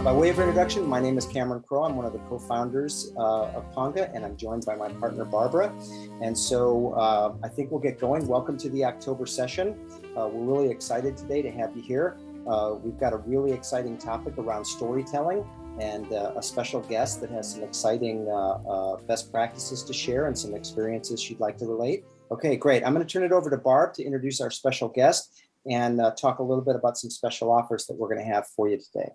By way of introduction, my name is Cameron Crow. I'm one of the co-founders of Ponga, and I'm joined by my partner, Barbara. And so I think we'll get going. Welcome to the October session. We're really excited today to have you here. We've got a really exciting topic around storytelling and a special guest that has some exciting best practices to share and some experiences she'd like to relate. Okay, great. I'm going to turn it over to Barb to introduce our special guest and talk a little bit about some special offers that we're going to have for you today.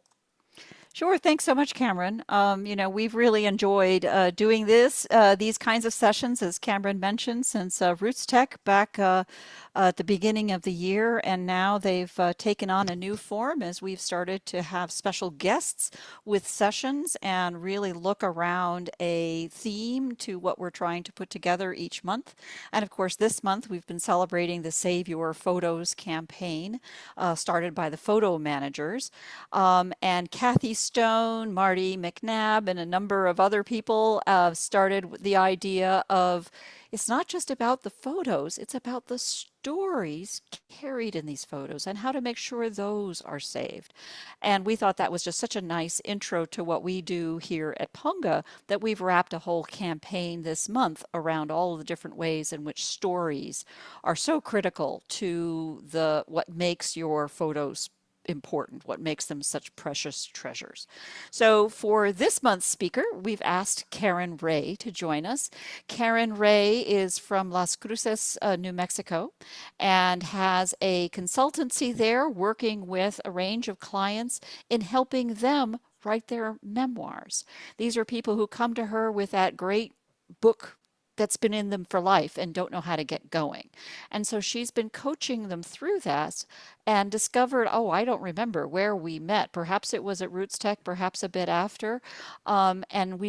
Sure. Thanks so much, Cameron. We've really enjoyed doing these kinds of sessions, as Cameron mentioned, since Roots Tech back at the beginning of the year. And now they've taken on a new form as we've started to have special guests with sessions and really look around a theme to what we're trying to put together each month. And of course, this month we've been celebrating the Save Your Photos campaign started by the photo managers. And Kathy Stone, Marty McNabb, and a number of other people started the idea of it's not just about the photos, it's about the stories carried in these photos and how to make sure those are saved. And we thought that was just such a nice intro to what we do here at Ponga that we've wrapped a whole campaign this month around all of the different ways in which stories are so critical to what makes your photos important, what makes them such precious treasures. So for this month's speaker, we've asked Karen Ray to join us. Karen Ray is from Las Cruces, New Mexico, and has a consultancy there working with a range of clients in helping them write their memoirs. These are people who come to her with that great book that's been in them for life and don't know how to get going. And so she's been coaching them through that and discovered, oh, I don't remember where we met. Perhaps it was at Roots Tech, perhaps a bit after. And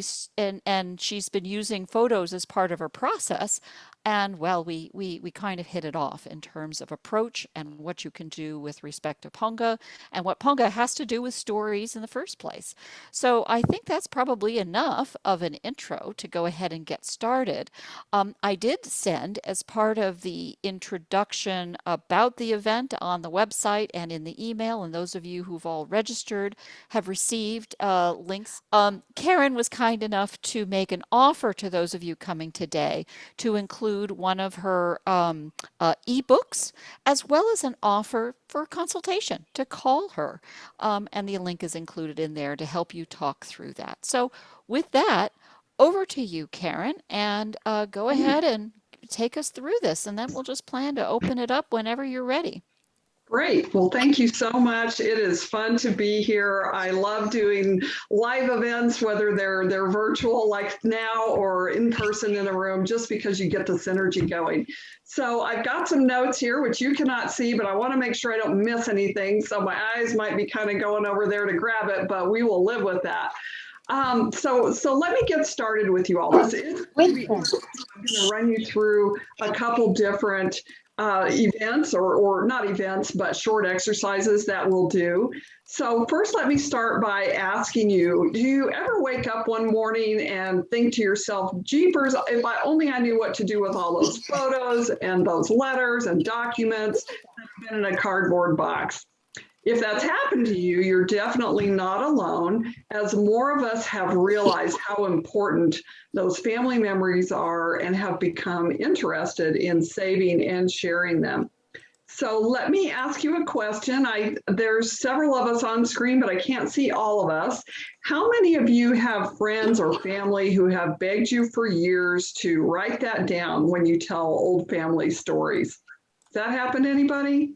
she's been using photos as part of her process. And well, we kind of hit it off in terms of approach and what you can do with respect to Ponga and what Ponga has to do with stories in the first place. So I think that's probably enough of an intro to go ahead and get started. I did send, as part of the introduction about the event on the website and in the email, and those of you who've all registered have received links. Karen was kind enough to make an offer to those of you coming today to include one of her ebooks, as well as an offer for a consultation to call her. And the link is included in there to help you talk through that. So with that, over to you, Karen, and go ahead and take us through this, and then we'll just plan to open it up whenever you're ready. Great. Well, thank you so much. It is fun to be here. I love doing live events, whether they're virtual like now or in person in a room, just because you get the synergy going. So I've got some notes here, which you cannot see, but I want to make sure I don't miss anything. So my eyes might be kind of going over there to grab it, but we will live with that. So let me get started with you all. This is I'm going to run you through a couple different events or not events, but short exercises that we'll do. So first, let me start by asking you, do you ever wake up one morning and think to yourself, jeepers, if I knew what to do with all those photos and those letters and documents that have been in a cardboard box? If that's happened to you, you're definitely not alone, as more of us have realized how important those family memories are and have become interested in saving and sharing them. So let me ask you a question. There's several of us on screen, but I can't see all of us. How many of you have friends or family who have begged you for years to write that down when you tell old family stories? Does that happen to anybody?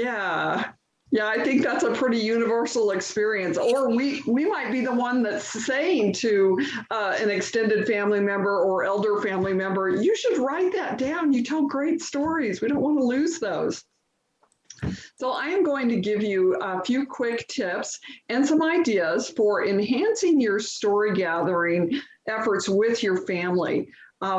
Yeah, I think that's a pretty universal experience. Or we might be the one that's saying to an extended family member or elder family member, you should write that down. You tell great stories. We don't want to lose those. So I am going to give you a few quick tips and some ideas for enhancing your story gathering efforts with your family.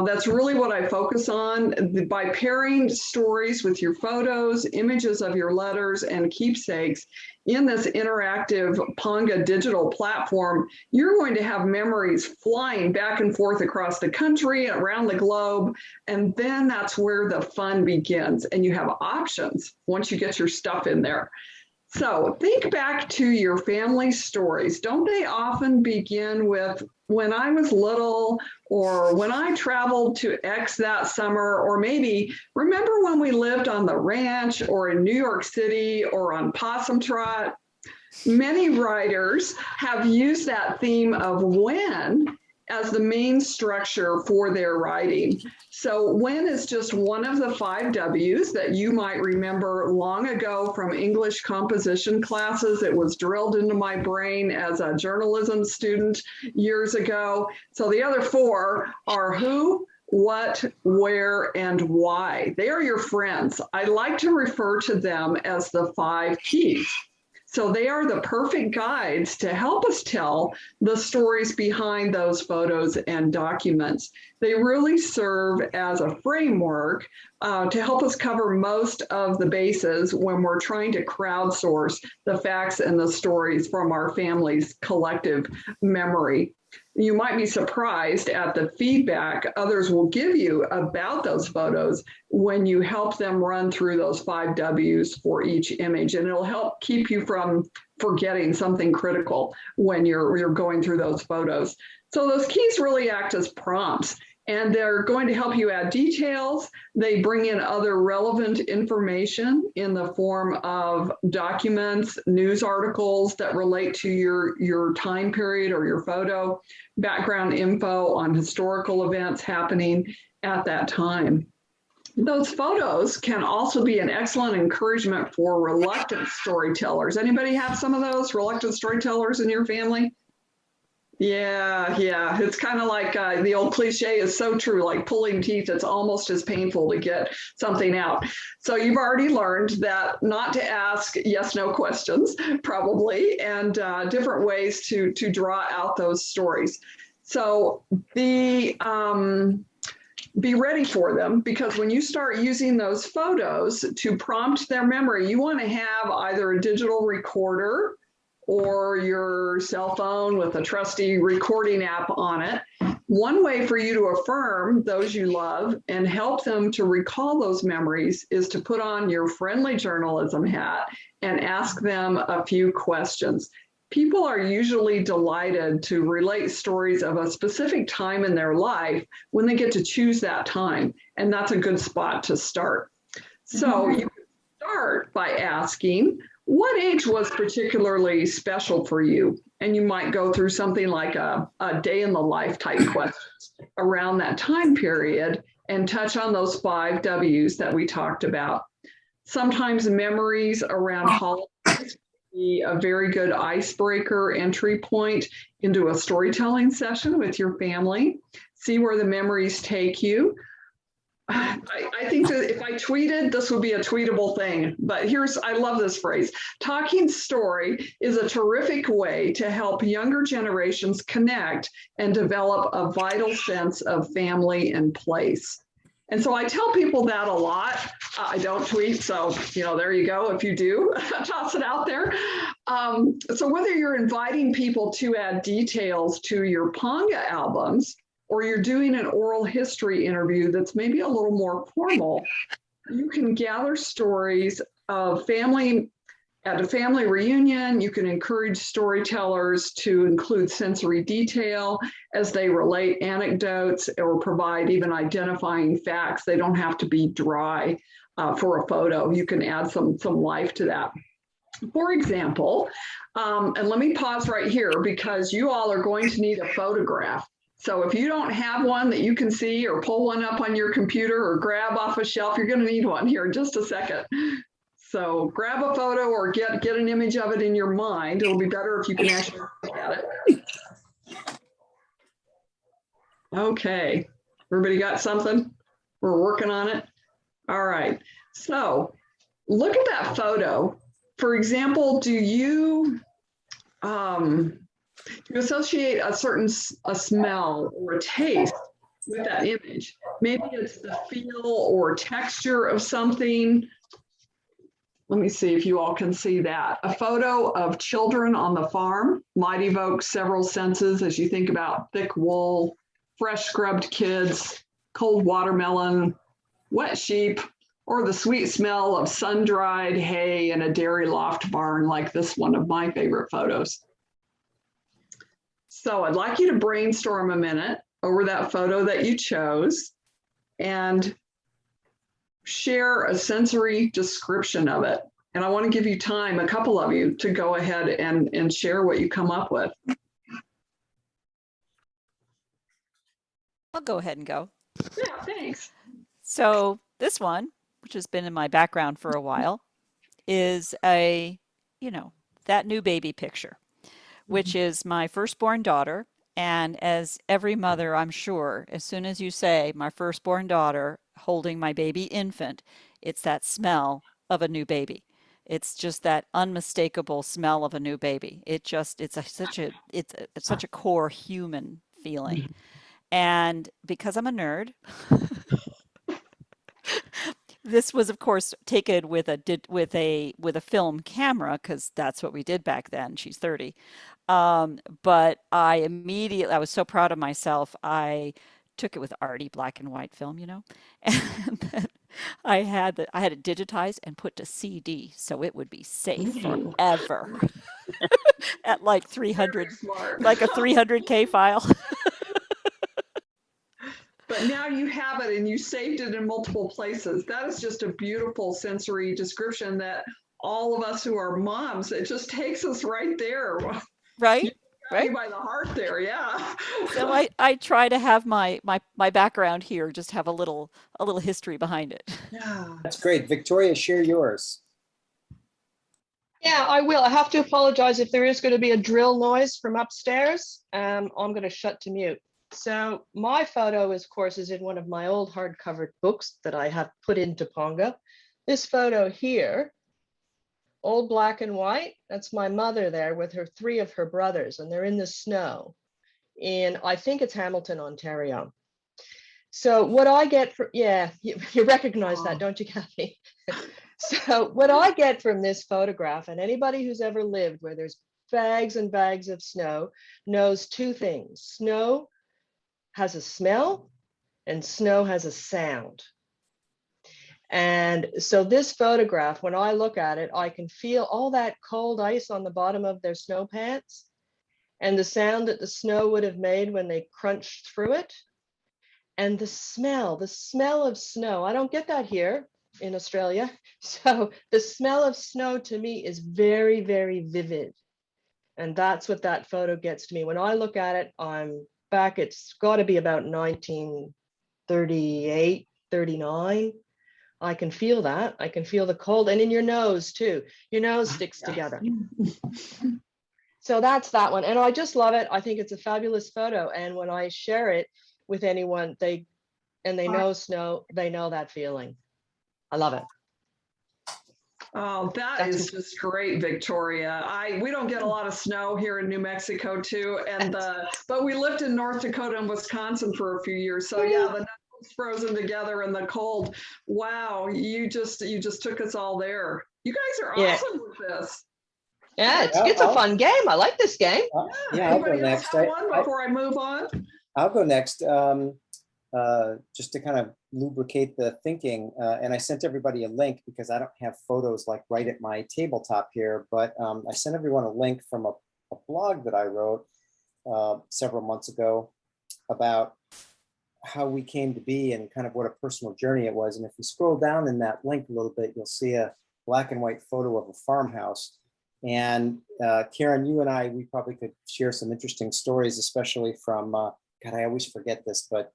That's really what I focus on. By pairing stories with your photos, images of your letters, and keepsakes in this interactive Ponga digital platform, you're going to have memories flying back and forth across the country, around the globe, and then that's where the fun begins. And you have options once you get your stuff in there. So think back to your family stories. Don't they often begin with when I was little, or when I traveled to X that summer, or maybe remember when we lived on the ranch or in New York City or on Possum Trot? Many writers have used that theme of when as the main structure for their writing. So when is just one of the 5 W's that you might remember long ago from English composition classes. It was drilled into my brain as a journalism student years ago. So the other 4 are who, what, where, and why. They are your friends. I like to refer to them as the 5 keys. So they are the perfect guides to help us tell the stories behind those photos and documents. They really serve as a framework to help us cover most of the bases when we're trying to crowdsource the facts and the stories from our family's collective memory. You might be surprised at the feedback others will give you about those photos when you help them run through those 5 W's for each image, and it'll help keep you from forgetting something critical when you're going through those photos. So those keys really act as prompts, and they're going to help you add details. They bring in other relevant information in the form of documents, news articles that relate to your time period or your photo, background info on historical events happening at that time. Those photos can also be an excellent encouragement for reluctant storytellers. Anybody have some of those reluctant storytellers in your family? Yeah. It's kind of like the old cliche is so true, like pulling teeth. It's almost as painful to get something out. So you've already learned that not to ask yes/no questions, probably, and different ways to draw out those stories. So be ready for them, because when you start using those photos to prompt their memory, you want to have either a digital recorder or your cell phone with a trusty recording app on it. One way for you to affirm those you love and help them to recall those memories is to put on your friendly journalism hat and ask them a few questions. People are usually delighted to relate stories of a specific time in their life when they get to choose that time, and that's a good spot to start. So you can start by asking, what age was particularly special for you? And you might go through something like a day in the life type questions around that time period and touch on those 5 W's that we talked about. Sometimes memories around holidays can be a very good icebreaker entry point into a storytelling session with your family. See where the memories take you. I think that if I tweeted, this would be a tweetable thing, but I love this phrase. Talking story is a terrific way to help younger generations connect and develop a vital sense of family and place. And so I tell people that a lot. I don't tweet, so there you go. If you do, toss it out there. So whether you're inviting people to add details to your Ponga albums, or you're doing an oral history interview that's maybe a little more formal, you can gather stories of family at a family reunion. You can encourage storytellers to include sensory detail as they relate anecdotes or provide even identifying facts. They don't have to be dry for a photo. You can add some life to that. For example, and let me pause right here because you all are going to need a photograph. So if you don't have one that you can see, or pull one up on your computer or grab off a shelf, you're going to need one here in just a second. So grab a photo or get an image of it in your mind. It'll be better if you can actually look at it. Okay, everybody got something? We're working on it. All right, so look at that photo. For example, do you associate a smell or a taste with that image? Maybe it's the feel or texture of something. Let me see if you all can see that. A photo of children on the farm might evoke several senses as you think about thick wool, fresh scrubbed kids, cold watermelon, wet sheep, Or the sweet smell of sun-dried hay in a dairy loft barn, like this one of my favorite photos. So I'd like you to brainstorm a minute over that photo that you chose and share a sensory description of it. And I want to give you time, a couple of you, to go ahead and share what you come up with. I'll go ahead and go. Yeah, thanks. So this one, which has been in my background for a while, is a, that new baby picture, which is my firstborn daughter. And as every mother, I'm sure, as soon as you say my firstborn daughter holding my baby infant, it's that smell of a new baby. It's just that unmistakable smell of a new baby. It's such a core human feeling. And because I'm a nerd, this was, of course, taken with a film camera because that's what we did back then. She's 30. But I was so proud of myself. I took it with arty black and white film, and then I had it digitized and put to CD so it would be safe forever at like 300, like a 300K file. But now you have it and you saved it in multiple places. That is just a beautiful sensory description that all of us who are moms, it just takes us right there. Right? You got me by the heart there, yeah. So I try to have my background here just have a little history behind it. Yeah. That's great. Victoria, share yours. Yeah, I will. I have to apologize if there is going to be a drill noise from upstairs. I'm going to shut to mute. So my photo, of course, is in one of my old hardcover books that I have put into Ponga. This photo here, old black and white, that's my mother there with her 3 of her brothers, and they're in the snow in, I think it's Hamilton, Ontario. So what I get for, yeah, you recognize that, don't you, Kathy? So what I get from this photograph, and anybody who's ever lived where there's bags and bags of snow knows 2 things. Snow has a smell and snow has a sound. And so this photograph, when I look at it, I can feel all that cold ice on the bottom of their snow pants and the sound that the snow would have made when they crunched through it. And the smell of snow, I don't get that here in Australia. So the smell of snow to me is very, very vivid. And that's what that photo gets to me. When I look at it, I'm back, it's got to be about 1938, 39. I can feel that. I can feel the cold, and in your nose too. Your nose sticks together. So that's that one. And I just love it. I think it's a fabulous photo. And when I share it with anyone, they know snow, they know that feeling. I love it. Oh, that's is just great, Victoria. We don't get a lot of snow here in New Mexico too, but we lived in North Dakota and Wisconsin for a few years. So yeah, the snow frozen together in the cold. Wow, you just took us all there. You guys are awesome with this. Yeah, it's a fun game. I like this game. Yeah, I'll go next. Before I move on, I'll go next. Just to kind of lubricate the thinking, and I sent everybody a link because I don't have photos like right at my tabletop here, but I sent everyone a link from a blog that I wrote several months ago about how we came to be and kind of what a personal journey it was. And if you scroll down in that link a little bit, you'll see a black and white photo of a farmhouse. And Karen, you and I, we probably could share some interesting stories, especially from, God, I always forget this, but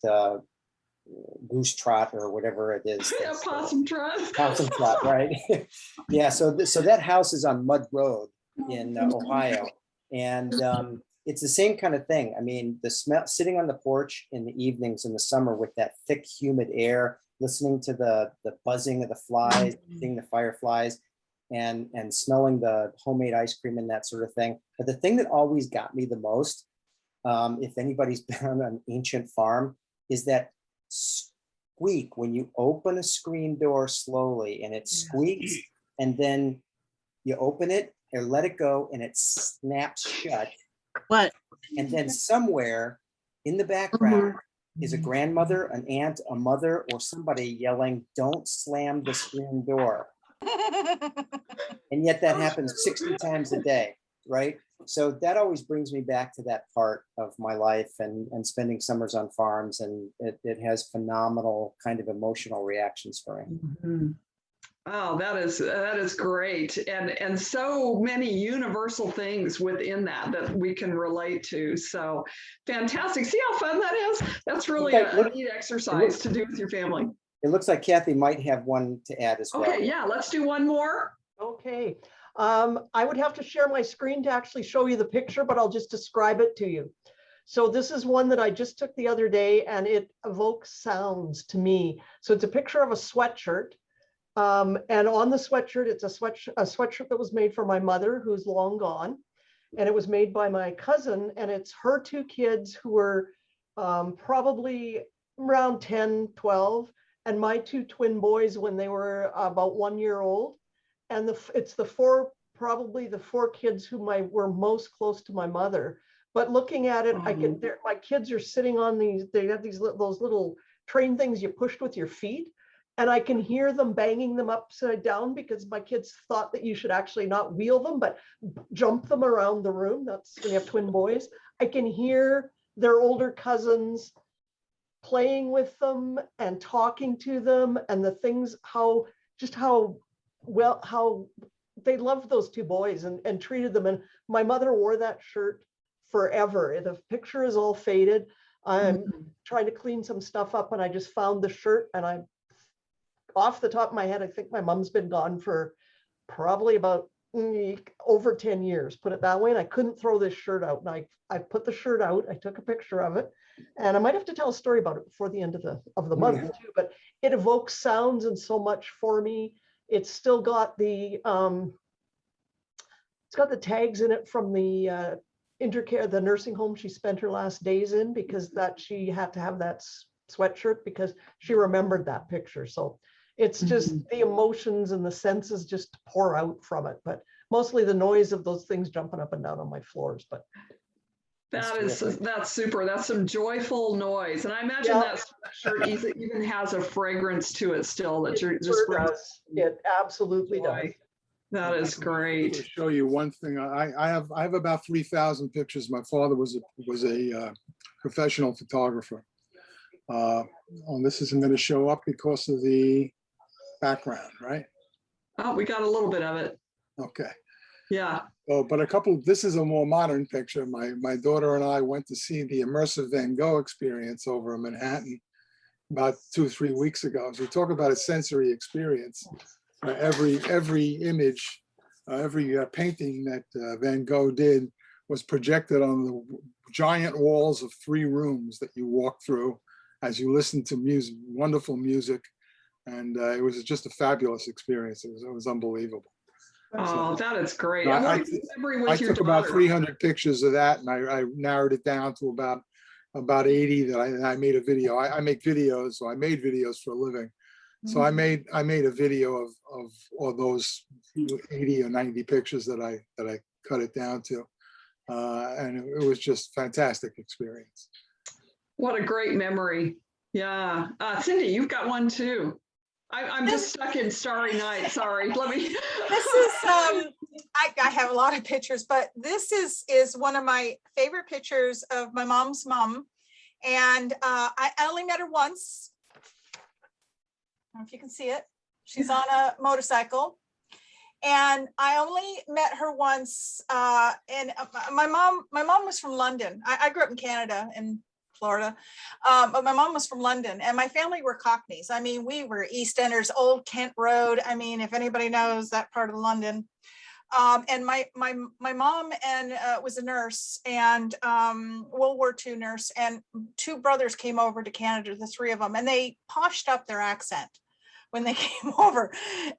goose trot or whatever it is. Yeah, possum trot. Possum trot, right? Yeah, so that house is on Mud Road in Ohio. And it's the same kind of thing. I mean, the smell, sitting on the porch in the evenings in the summer with that thick, humid air, listening to the buzzing of the flies, seeing the fireflies, and smelling the homemade ice cream and that sort of thing. But the thing that always got me the most, if anybody's been on an ancient farm, is that squeak when you open a screen door slowly and it squeaks, and then you open it or let it go and it snaps shut. What? And then somewhere in the background, is a grandmother, an aunt, a mother, or somebody yelling, "Don't slam the screen door." And yet that happens 60 times a day, right? So that always brings me back to that part of my life and spending summers on farms, and it has phenomenal kind of emotional reactions for me. Mhm. Oh, that is great, and so many universal things within that we can relate to. So fantastic! See how fun that is? That's really a neat exercise to do with your family. It looks like Kathy might have one to add as well. Okay, yeah, let's do one more. Okay. I would have to share my screen to actually show you the picture, but I'll just describe it to you. So this is one that I just took the other day, and it evokes sounds to me. So it's a picture of a sweatshirt. And on the sweatshirt, it's a sweatshirt that was made for my mother, who's long gone. And it was made by my cousin, and it's her two kids who were probably around 10, 12, and my two twin boys when they were about 1 year old. And it's probably the four kids who were most close to my mother. But looking at it, my kids are sitting on they have those little train things you pushed with your feet. And I can hear them banging them upside down because my kids thought that you should actually not wheel them, but jump them around the room. That's when you have twin boys. I can hear their older cousins playing with them and talking to them, and the things, how they loved those two boys and treated them. And my mother wore that shirt forever. The picture is all faded. I'm trying to clean some stuff up, and I just found the shirt, and off the top of my head, I think my mom's been gone for probably about over 10 years, put it that way. And I couldn't throw this shirt out. And I put the shirt out, I took a picture of it, and I might have to tell a story about it before the end of the month too, but it evokes sounds and so much for me. It's still got the tags in it from the Intercare, the nursing home she spent her last days in, because she had to have that sweatshirt because she remembered that picture. So it's just the emotions and the senses just pour out from it, but mostly the noise of those things jumping up and down on my floors. But that's super. That's some joyful noise, and I imagine that sweatshirt even has a fragrance to it still that you're just. It absolutely does. That is great. To show you one thing, I have about 3,000 pictures. My father was a professional photographer. This isn't going to show up because of the background, right? Oh, we got a little bit of it. Okay. Yeah. But this is a more modern picture. My daughter and I went to see the immersive Van Gogh experience over in Manhattan about 2 or 3 weeks ago. So we talk about a sensory experience. Every image, every painting that Van Gogh did was projected on the giant walls of 3 rooms that you walk through as you listen to music, wonderful music. And it was just a fabulous experience. It was unbelievable. Oh, that is great. I took about 300 pictures of that, and I narrowed it down to about 80 that I made a video. I make videos, so I made videos for a living. So I made a video of all those 80 or 90 pictures that I cut it down to, and it was just a fantastic experience. What a great memory! Yeah, Cindy, you've got one too. I'm just stuck in Starry Night. Sorry, let me. This is I have a lot of pictures, but this is one of my favorite pictures of my mom's mom, and I only met her once. I don't know if you can see it. She's on a motorcycle, and I only met her once. And my mom was from London. I grew up in Canada and Florida, but my mom was from London, and my family were Cockneys. I mean, we were East Enders, Old Kent Road. I mean, if anybody knows that part of London. And my mom was a nurse, and World War II nurse, and 2 brothers came over to Canada, the 3 of them, and they poshed up their accent when they came over.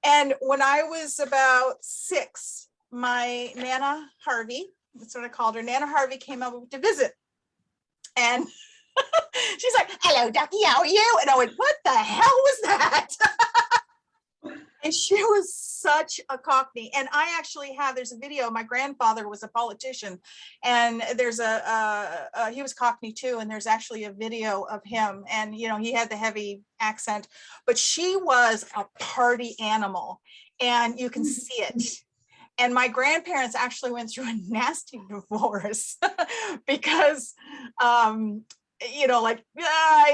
And when I was about 6, my Nana Harvey, that's what I called her, Nana Harvey came over to visit. And she's like, "Hello, Ducky, how are you?" And I went, "What the hell was that?" And she was such a Cockney. And I actually there's a video. My grandfather was a politician, and there's he was Cockney too. And there's actually a video of him, and he had the heavy accent, but she was a party animal, and you can see it. And my grandparents actually went through a nasty divorce because, I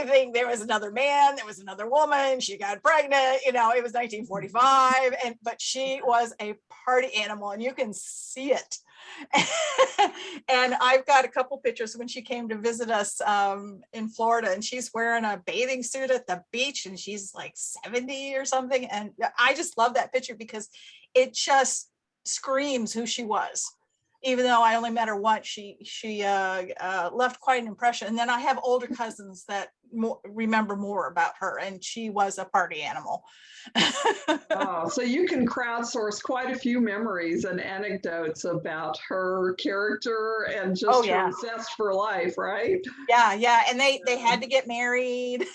think there was another man, there was another woman, she got pregnant, it was 1945, but she was a party animal, and you can see it. And I've got a couple pictures when she came to visit us in Florida, and she's wearing a bathing suit at the beach, and she's like 70 or something. And I just love that picture because it just screams who she was. Even though I only met her once, she left quite an impression. And then I have older cousins that remember more about her, and she was a party animal. Oh, so you can crowdsource quite a few memories and anecdotes about her character and just her zest for life, right? Yeah. And they had to get married.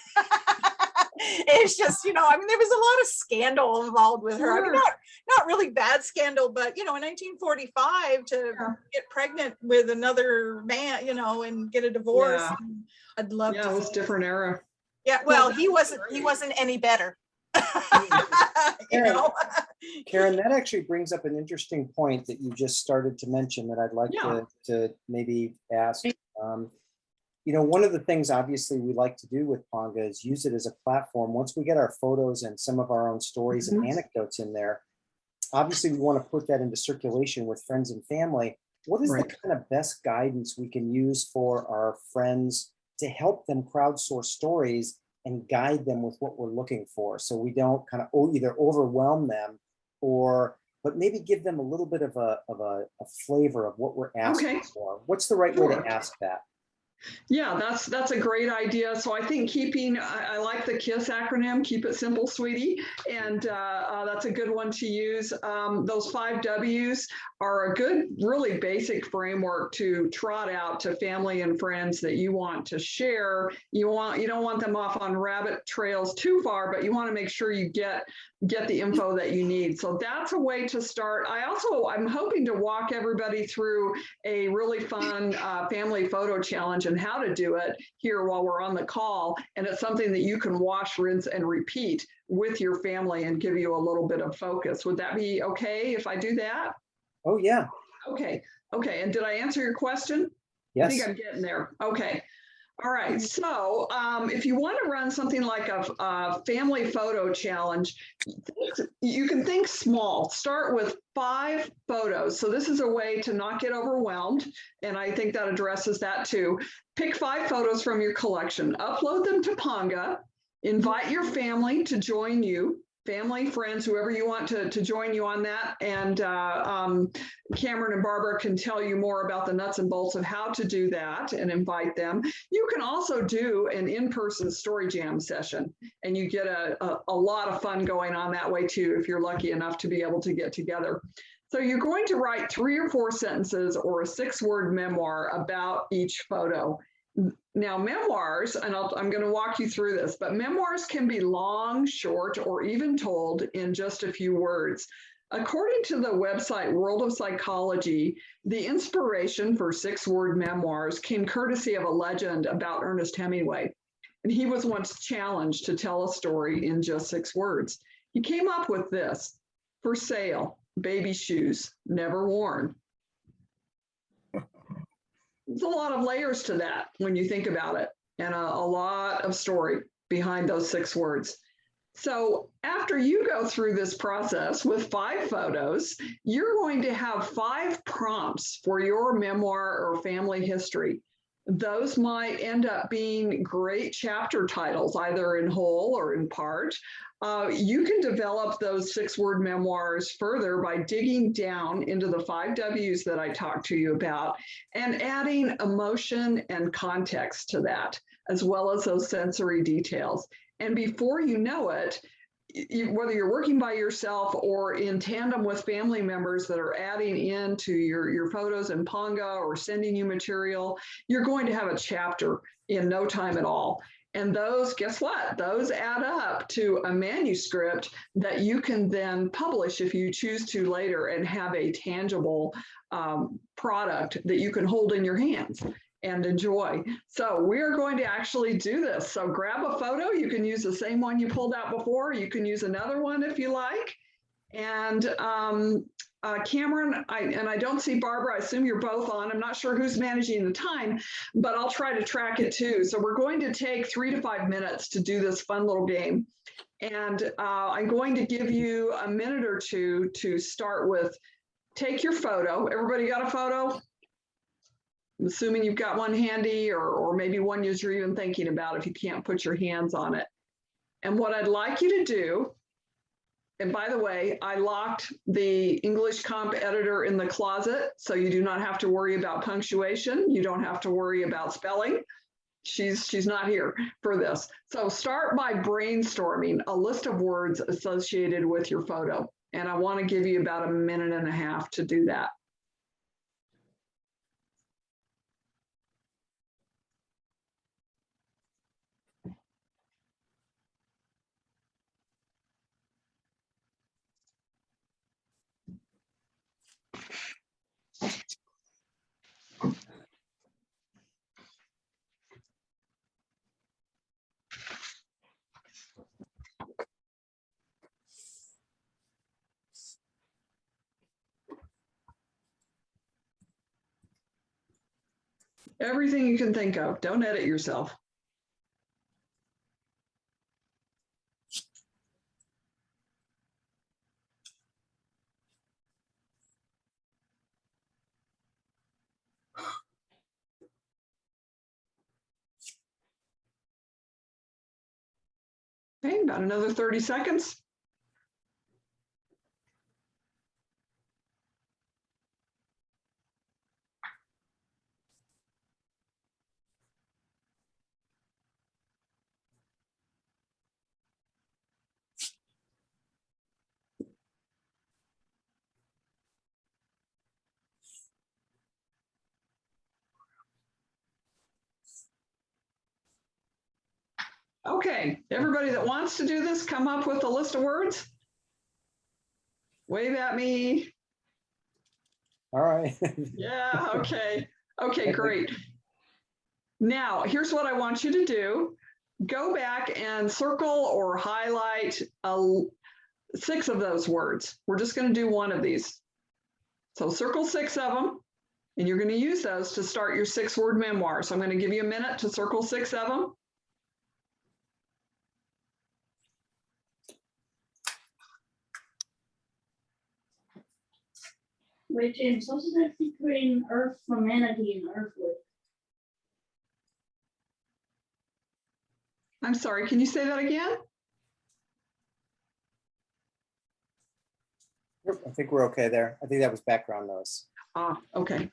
It's just, there was a lot of scandal involved with her. I mean, not really bad scandal, but, in 1945 to get pregnant with another man, and get a divorce. Yeah. I'd love to. Yeah, it was a different era. Yeah, well, he wasn't any better. Karen, that actually brings up an interesting point that you just started to mention that I'd like to maybe ask. One of the things obviously we like to do with Ponga is use it as a platform. Once we get our photos and some of our own stories and anecdotes in there, obviously we want to put that into circulation with friends and family. What is the kind of best guidance we can use for our friends to help them crowdsource stories and guide them with what we're looking for, so we don't kind of either overwhelm them but maybe give them a little bit of a flavor of what we're asking for? What's the right way to ask that? Yeah, that's a great idea. So I think I like the KISS acronym, keep it simple, sweetie. And that's a good one to use. Those 5 W's are a good, really basic framework to trot out to family and friends that you want to share. You don't want them off on rabbit trails too far, but you want to make sure you get the info that you need. So that's a way to start. I'm hoping to walk everybody through a really fun family photo challenge and how to do it here while we're on the call. And it's something that you can wash, rinse, and repeat with your family and give you a little bit of focus. Would that be okay if I do that? Oh, yeah. Okay. And did I answer your question? Yes. I think I'm getting there. Okay. All right. So if you want to run something like a family photo challenge, you can think small. Start with 5 photos. So this is a way to not get overwhelmed. And I think that addresses that too. Pick 5 photos from your collection, upload them to Ponga, invite your family to join you. Family, friends, whoever you want to join you on that. And Cameron and Barbara can tell you more about the nuts and bolts of how to do that and invite them. You can also do an in-person story jam session, and you get a lot of fun going on that way too, if you're lucky enough to be able to get together. So you're going to write 3 or 4 sentences or a 6-word memoir about each photo. Now, memoirs, and I'm going to walk you through this, but memoirs can be long, short, or even told in just a few words. According to the website World of Psychology, the inspiration for 6-word memoirs came courtesy of a legend about Ernest Hemingway. And he was once challenged to tell a story in just 6 words. He came up with this: for sale, baby shoes, never worn. There's a lot of layers to that when you think about it, and a lot of story behind those 6 words. So after you go through this process with 5 photos, you're going to have 5 prompts for your memoir or family history. Those might end up being great chapter titles, either in whole or in part. You can develop those 6-word memoirs further by digging down into the 5 W's that I talked to you about and adding emotion and context to that, as well as those sensory details. And before you know it, whether you're working by yourself or in tandem with family members that are adding into your photos in Ponga or sending you material, you're going to have a chapter in no time at all. And those, guess what? Those add up to a manuscript that you can then publish if you choose to later and have a tangible product that you can hold in your hands and enjoy. So we're going to actually do this. So grab a photo. You can use the same one you pulled out before. You can use another one if you like. And Cameron, I don't see Barbara. I assume you're both on. I'm not sure who's managing the time, but I'll try to track it too. So we're going to take 3 to 5 minutes to do this fun little game. And I'm going to give you a minute or two to start with. Take your photo. Everybody got a photo? I'm assuming you've got one handy, or maybe one you're even thinking about if you can't put your hands on it. And what I'd like you to do, and by the way, I locked the English comp editor in the closet, so you do not have to worry about punctuation. You don't have to worry about spelling. She's not here for this. So start by brainstorming a list of words associated with your photo. And I want to give you about a minute and a half to do that. Everything you can think of. Don't edit yourself. Okay, about another 30 seconds. Okay, everybody that wants to do this, come up with a list of words. Wave at me. All right. Yeah, okay. Okay, great. Now, here's what I want you to do. Go back and circle or highlight 6 of those words. We're just going to do one of these. So circle 6 of them, and you're going to use those to start your 6-word memoir. So I'm going to give you a minute to circle 6 of them. Wait, James, what's the difference between Earth humanity and Earthly? I'm sorry, can you say that again? I think we're okay there. I think that was background noise. Okay.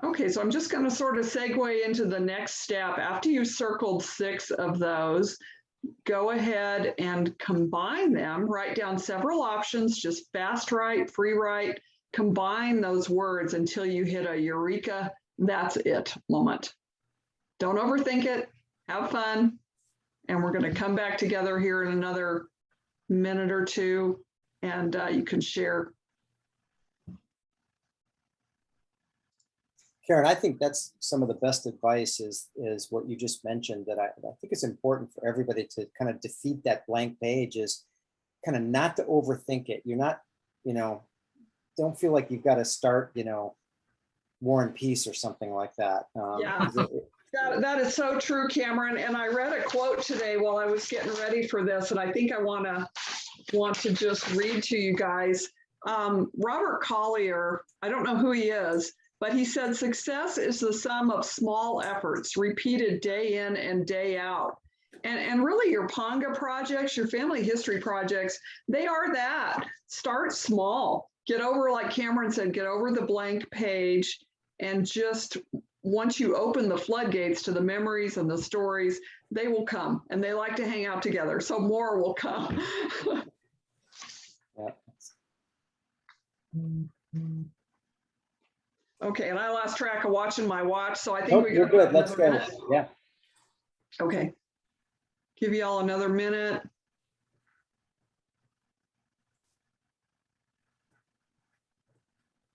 Okay, so I'm just going to sort of segue into the next step. After you've circled 6 of those, go ahead and combine them. Write down several options, just fast write, free write, combine those words until you hit a eureka, that's it moment. Don't overthink it, have fun, and we're going to come back together here in another minute or two, and you can share. Karen, I think that's some of the best advice is what you just mentioned, that I think it's important for everybody to kind of defeat that blank page, is kind of not to overthink it. You're not, don't feel like you've got to start, War and Peace or something like that. Yeah, that is so true, Cameron. And I read a quote today while I was getting ready for this, and I think I want to just read to you guys. Robert Collier, I don't know who he is, but he said, success is the sum of small efforts repeated day in and day out. And really your Ponga projects, your family history projects, they are that. Start small. Get over, like Cameron said, get over the blank page, and just once you open the floodgates to the memories and the stories, they will come, and they like to hang out together. So more will come. Okay, and I lost track of watching my watch, so I think Nope, we you're got good. Let's another go. minute. Yeah. Okay. Give you all another minute.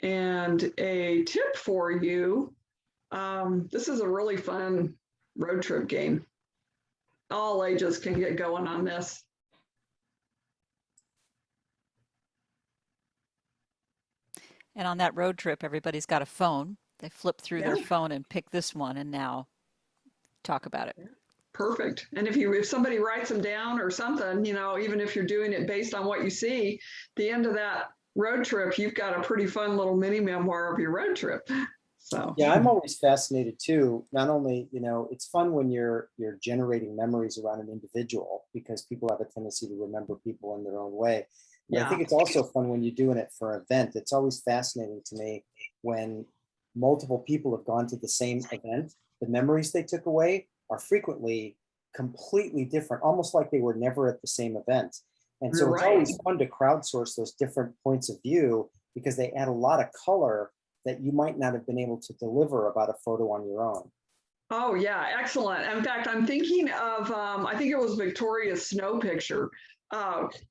And a tip for you, this is a really fun road trip game. All ages can get going on this. And on that road trip, everybody's got a phone. They flip through their Yeah. phone and pick this one and now talk about it. Perfect. And if somebody writes them down or something, you know, even if you're doing it based on what you see, the end of that road trip, you've got a pretty fun little mini memoir of your road trip. So Yeah, I'm always fascinated too. Not only, you know, it's fun when you're generating memories around an individual because people have a tendency to remember people in their own way. But I think it's also fun when you're doing it for an event. It's always fascinating to me when multiple people have gone to the same event. The memories they took away are frequently completely different, almost like they were never at the same event. And so You're it's right. always fun to crowdsource those different points of view because they add a lot of color that you might not have been able to deliver about a photo on your own. Oh yeah, excellent. In fact, I'm thinking of, I think it was Victoria's snow picture.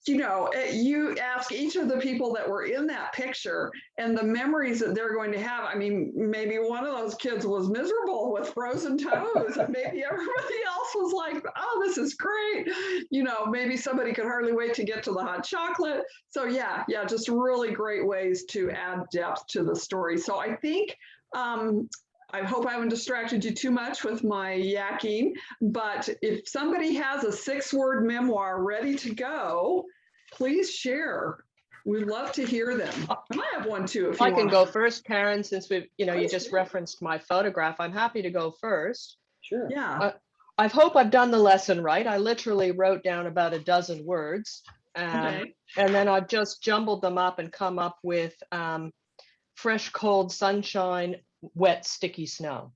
You know, you ask each of the people that were in that picture and the memories that they're going to have. I mean, maybe one of those kids was miserable with frozen toes and maybe everybody else was like, oh, this is great. You know, maybe somebody could hardly wait to get to the hot chocolate. So yeah, just really great ways to add depth to the story. So I think, I hope I haven't distracted you too much with my yakking, but if somebody has a 6-word memoir ready to go, please share. We'd love to hear them. And I have one too, if you I can want. go first, Karen, since we've, you just referenced my photograph. I'm happy to go first. Sure. Yeah. I hope I've done the lesson right. I literally wrote down about a dozen words. Okay. And then I've just jumbled them up and come up with fresh, cold sunshine, wet, sticky snow.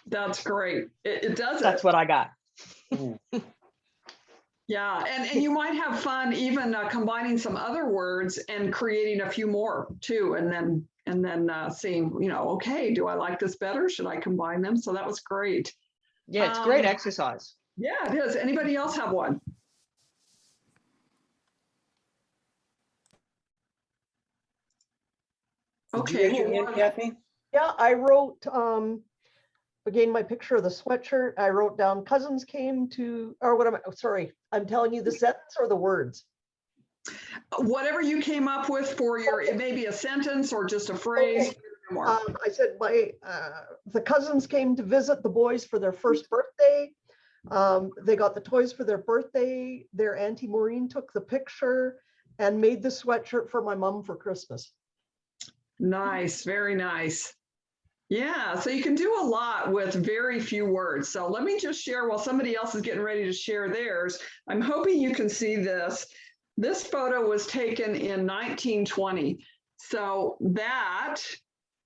That's great. It does That's it. what I got. Yeah, and you might have fun even combining some other words and creating a few more too, and then seeing, you know, okay, do I like this better? Should I combine them? So that was great. Yeah, it's great exercise. Yeah, it is. Anybody else have one? Okay. Did you raise your hand, Kathy? Yeah, I wrote, again, my picture of the sweatshirt. I wrote down cousins came to, or what am I, sorry, I'm telling you the sentence or the words? Whatever you came up with for your, it may be a sentence or just a phrase. Okay. I said the cousins came to visit the boys for their first birthday. They got the toys for their birthday. Their Auntie Maureen took the picture and made the sweatshirt for my mom for Christmas. Nice, very nice. Yeah, so you can do a lot with very few words. So let me just share while somebody else is getting ready to share theirs. I'm hoping you can see this. This photo was taken in 1920. So that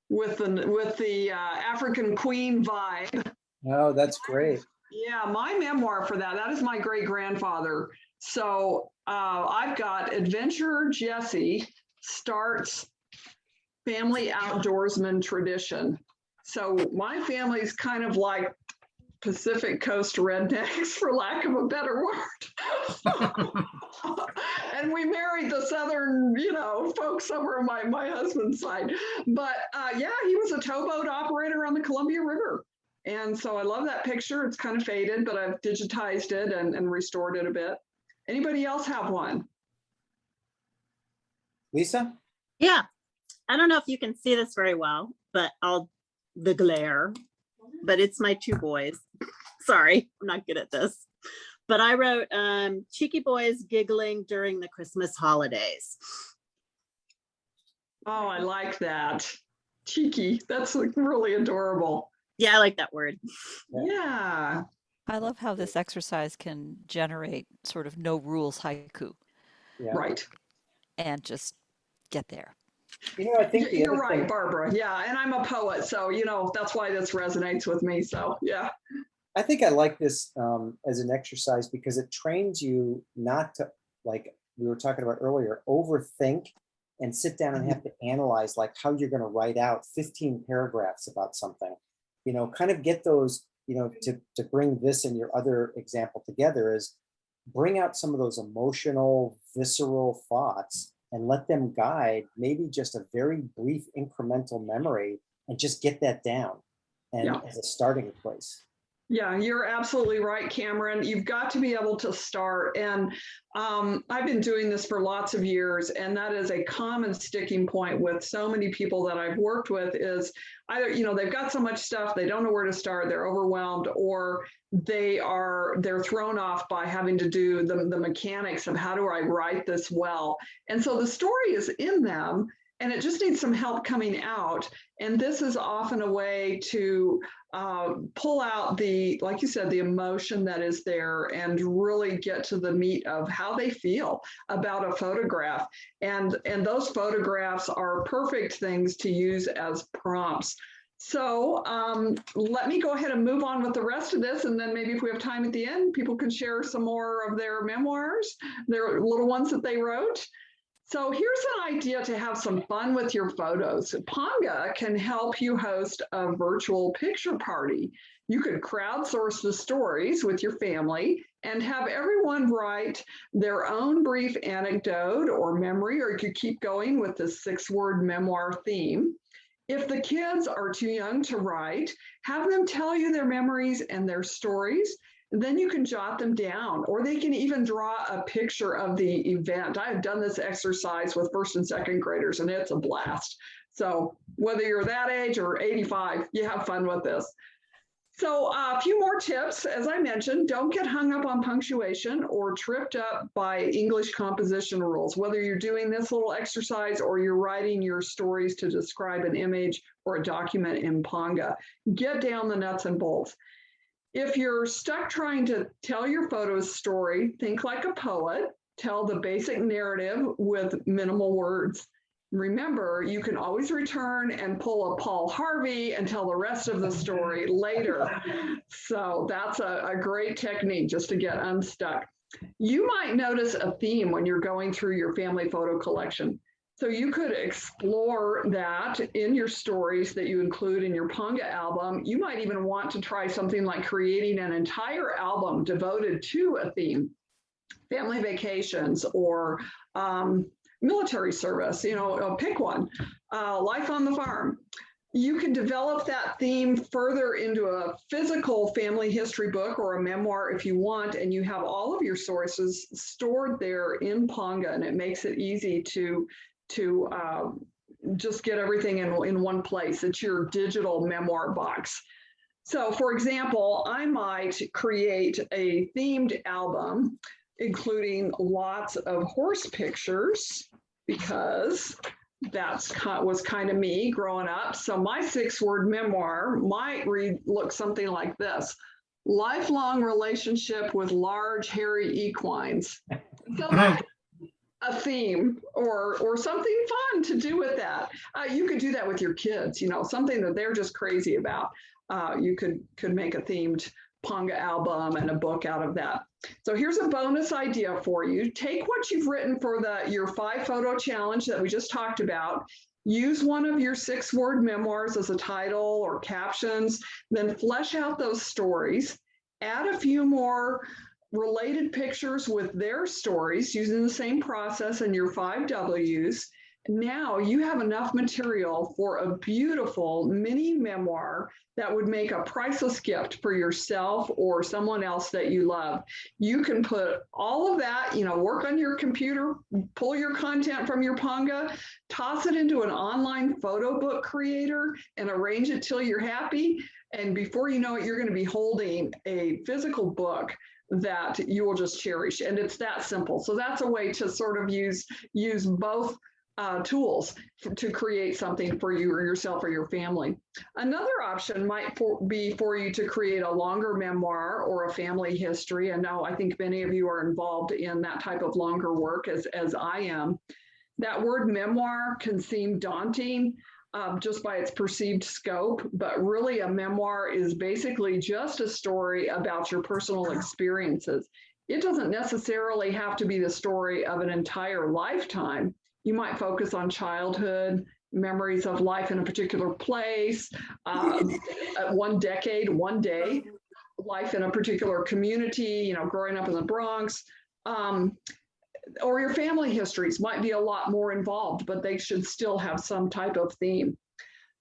with the African Queen vibe. Oh, that's great. Yeah, my memoir for that is my great grandfather. So I've got Adventurer Jesse starts family outdoorsman tradition. So my family's kind of like Pacific Coast rednecks, for lack of a better word. And we married the Southern, you know, folks over on my husband's side. But yeah, he was a towboat operator on the Columbia River. And so I love that picture. It's kind of faded, but I've digitized it and restored it a bit. Anybody else have one? Lisa? Yeah, I don't know if you can see this very well, but the glare, but it's my two boys. Sorry, I'm not good at this. But I wrote cheeky boys giggling during the Christmas holidays. Oh, I like that. Cheeky. That's like really adorable. Yeah, I like that word. Yeah. I love how this exercise can generate sort of no rules haiku. Yeah. Right. And just get there. You know, I think you're right, Barbara. Yeah, and I'm a poet, so you know that's why this resonates with me. So yeah. I think I like this as an exercise because it trains you not to, like we were talking about earlier, overthink and sit down and have to analyze like how you're going to write out 15 paragraphs about something. Kind of get those, to bring this and your other example together is bring out some of those emotional, visceral thoughts and let them guide maybe just a very brief incremental memory and just get that down and as a starting place. Yeah, you're absolutely right, Cameron. You've got to be able to start. And I've been doing this for lots of years, and that is a common sticking point with so many people that I've worked with is either, they've got so much stuff, they don't know where to start, they're overwhelmed, or they're thrown off by having to do the mechanics of how do I write this well. And so the story is in them, and it just needs some help coming out. And this is often a way to pull out like you said, the emotion that is there and really get to the meat of how they feel about a photograph. And those photographs are perfect things to use as prompts. So let me go ahead and move on with the rest of this. And then maybe if we have time at the end, people can share some more of their memoirs, their little ones that they wrote. So here's an idea to have some fun with your photos. Ponga can help you host a virtual picture party. You could crowdsource the stories with your family and have everyone write their own brief anecdote or memory, or you could keep going with the 6-word memoir theme. If the kids are too young to write, have them tell you their memories and their stories. Then you can jot them down, or they can even draw a picture of the event. I've done this exercise with 1st and 2nd graders, and it's a blast. So whether you're that age or 85, you have fun with this. So a few more tips. As I mentioned, don't get hung up on punctuation or tripped up by English composition rules, whether you're doing this little exercise or you're writing your stories to describe an image or a document in Ponga. Get down the nuts and bolts. If you're stuck trying to tell your photos story, think like a poet, tell the basic narrative with minimal words. Remember, you can always return and pull a Paul Harvey and tell the rest of the story later. So that's a great technique just to get unstuck. You might notice a theme when you're going through your family photo collection. So you could explore that in your stories that you include in your Ponga album. You might even want to try something like creating an entire album devoted to a theme, family vacations or military service, pick one, life on the farm. You can develop that theme further into a physical family history book or a memoir if you want, and you have all of your sources stored there in Ponga, and it makes it easy to just get everything in one place. It's your digital memoir box. So for example, I might create a themed album, including lots of horse pictures, because was kind of me growing up. So my 6-word memoir might look something like this: lifelong relationship with large hairy equines. So a theme or something fun to do with that. You could do that with your kids, something that they're just crazy about. You could make a themed Ponga album and a book out of that. So here's a bonus idea for you. Take what you've written for your 5-photo challenge that we just talked about. Use one of your 6-word memoirs as a title or captions, then flesh out those stories. Add a few more related pictures with their stories using the same process in your 5 Ws. Now you have enough material for a beautiful mini memoir that would make a priceless gift for yourself or someone else that you love. You can put all of that, work on your computer, pull your content from your Ponga, toss it into an online photo book creator and arrange it till you're happy. And before you know it, you're going to be holding a physical book that you will just cherish. And it's that simple. So that's a way to sort of use both tools to create something for you or yourself or your family. Another option might be for you to create a longer memoir or a family history. And now I think many of you are involved in that type of longer work as I am. That word memoir can seem daunting just by its perceived scope, but really a memoir is basically just a story about your personal experiences. It doesn't necessarily have to be the story of an entire lifetime. You might focus on childhood, memories of life in a particular place, one decade, one day, life in a particular community, you know, growing up in the Bronx. Or your family histories might be a lot more involved, but they should still have some type of theme.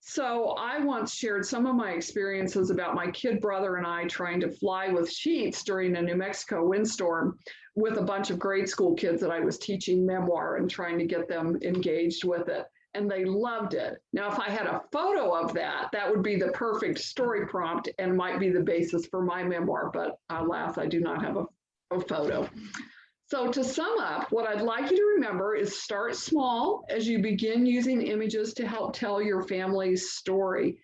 So I once shared some of my experiences about my kid brother and I trying to fly with sheets during a New Mexico windstorm with a bunch of grade school kids that I was teaching memoir and trying to get them engaged with it. And they loved it. Now, if I had a photo of that, that would be the perfect story prompt and might be the basis for my memoir, but alas, I do not have a photo. So to sum up, what I'd like you to remember is start small as you begin using images to help tell your family's story.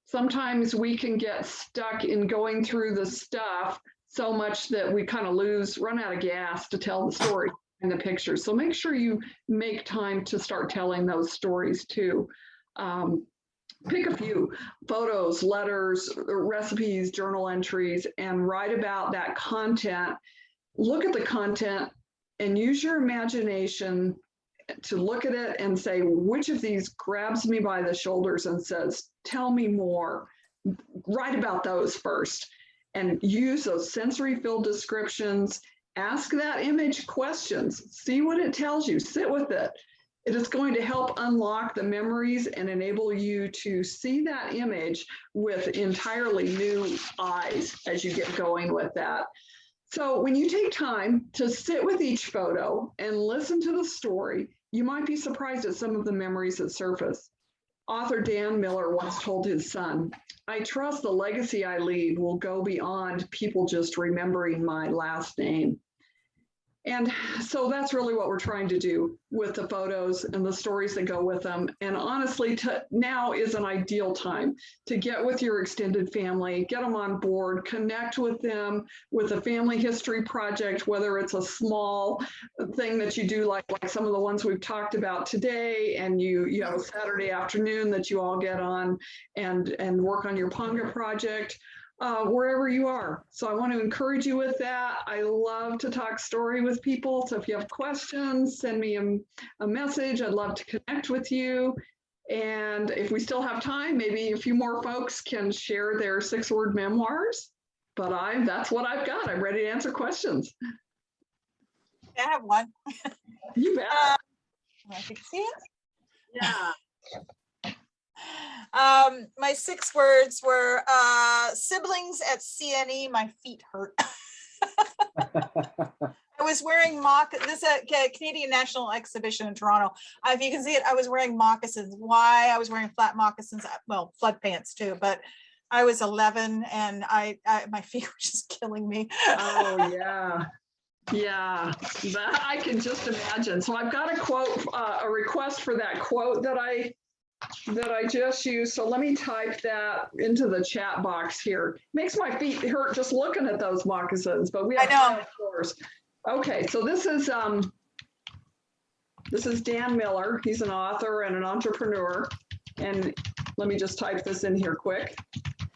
Sometimes we can get stuck in going through the stuff so much that we kind of run out of gas to tell the story in the pictures. So make sure you make time to start telling those stories too. Pick a few photos, letters, recipes, journal entries, and write about that content. Look at the content and use your imagination to look at it and say, which of these grabs me by the shoulders and says, tell me more. Write about those first and use those sensory filled descriptions. Ask that image questions. See what it tells you. Sit with it. It is going to help unlock the memories and enable you to see that image with entirely new eyes as you get going with that. So when you take time to sit with each photo and listen to the story, you might be surprised at some of the memories that surface. Author Dan Miller once told his son, "I trust the legacy I leave will go beyond people just remembering my last name." And so that's really what we're trying to do with the photos and the stories that go with them. And honestly, now is an ideal time to get with your extended family, get them on board, connect with them with a family history project, whether it's a small thing that you do like some of the ones we've talked about today, and you have a Saturday afternoon that you all get on and work on your Ponga project. Wherever you are. So I want to encourage you with that. I love to talk story with people. So if you have questions, send me a message. I'd love to connect with you. And if we still have time, maybe a few more folks can share their 6-word memoirs. But that's what I've got. I'm ready to answer questions. I have one. You bet. I can see it. Yeah. My 6 words were siblings at CNE. My feet hurt. I was wearing this is a Canadian National Exhibition in Toronto. If you can see it, I was wearing moccasins. Why? I was wearing flat moccasins, well, flood pants too, but I was 11 and my feet were just killing me. Oh, yeah. Yeah, that I can just imagine. So I've got a quote, a request for that quote that I just used. So let me type that into the chat box here. Makes my feet hurt just looking at those moccasins, but we have time, of course. Okay, so this is Dan Miller. He's an author and an entrepreneur. And let me just type this in here quick.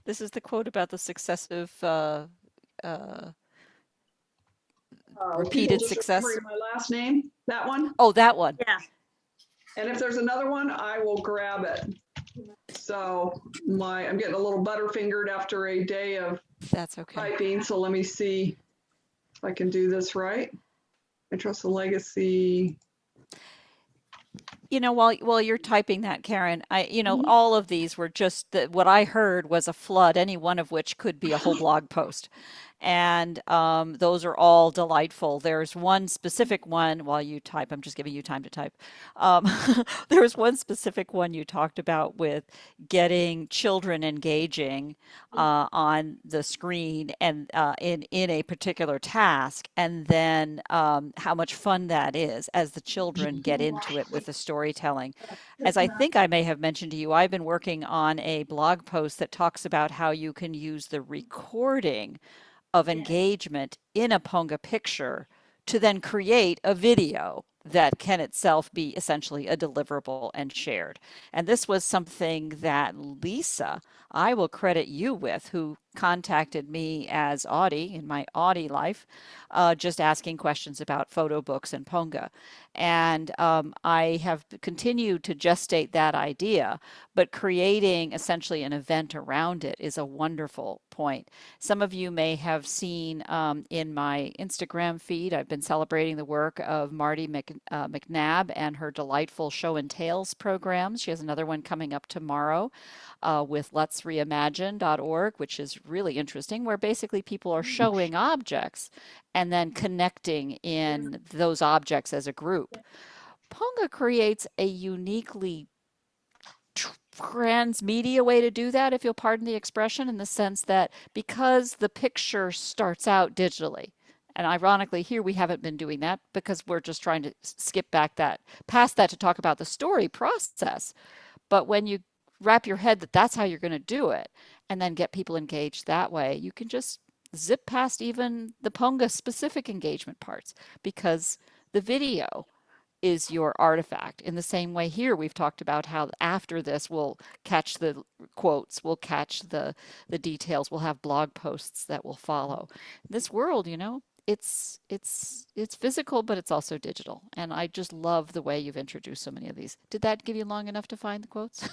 This is the quote about the successive repeated success. My last name, that one? Oh, that one. Yeah. And if there's another one, I will grab it. So I'm getting a little butterfingered after a day of That's okay. typing. So let me see if I can do this right. I trust the legacy. You know, while you're typing that, Karen, all of these were just what I heard was a flood, any one of which could be a whole blog post. And those are all delightful. There's one specific one while you type, I'm just giving you time to type. There was one specific one you talked about with getting children engaging on the screen and in a particular task, and then how much fun that is as the children get into it with the storytelling. As I think I may have mentioned to you, I've been working on a blog post that talks about how you can use the recording of engagement in a Ponga picture to then create a video that can itself be essentially a deliverable and shared. And this was something that Lisa, I will credit you with, who contacted me as Audie in my Audie life, just asking questions about photo books and Ponga. And I have continued to gestate that idea, but creating essentially an event around it is a wonderful point. Some of you may have seen in my Instagram feed, I've been celebrating the work of Marty McNabb and her delightful show and tales programs. She has another one coming up tomorrow with letsreimagine.org, which is really interesting, where basically people are showing objects and then connecting in those objects as a group. Ponga creates a uniquely transmedia way to do that, if you'll pardon the expression, in the sense that because the picture starts out digitally, and ironically here we haven't been doing that because we're just trying to skip back past that to talk about the story process. But when you wrap your head that that's how you're going to do it and then get people engaged that way, you can just zip past even the Ponga specific engagement parts because the video is your artifact. In the same way here, we've talked about how after this we'll catch the quotes, we'll catch the details, we'll have blog posts that will follow. This world, it's physical, but it's also digital. And I just love the way you've introduced so many of these. Did that give you long enough to find the quotes?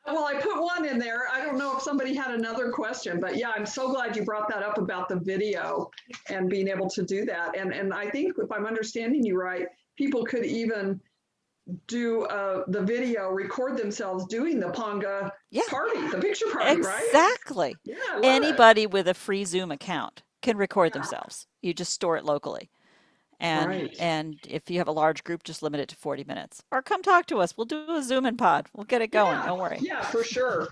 Well, I put one in there. I don't know if somebody had another question, but yeah, I'm so glad you brought that up about the video and being able to do that. And I think if I'm understanding you right, people could even do the video, record themselves doing the Ponga party, the picture party, right? Exactly. Yeah, I love Anybody with a free Zoom account can record themselves. You just store it locally. And if you have a large group, just limit it to 40 minutes. Or come talk to us. We'll do a Zoomin pod. We'll get it going. Don't worry. Yeah, for sure.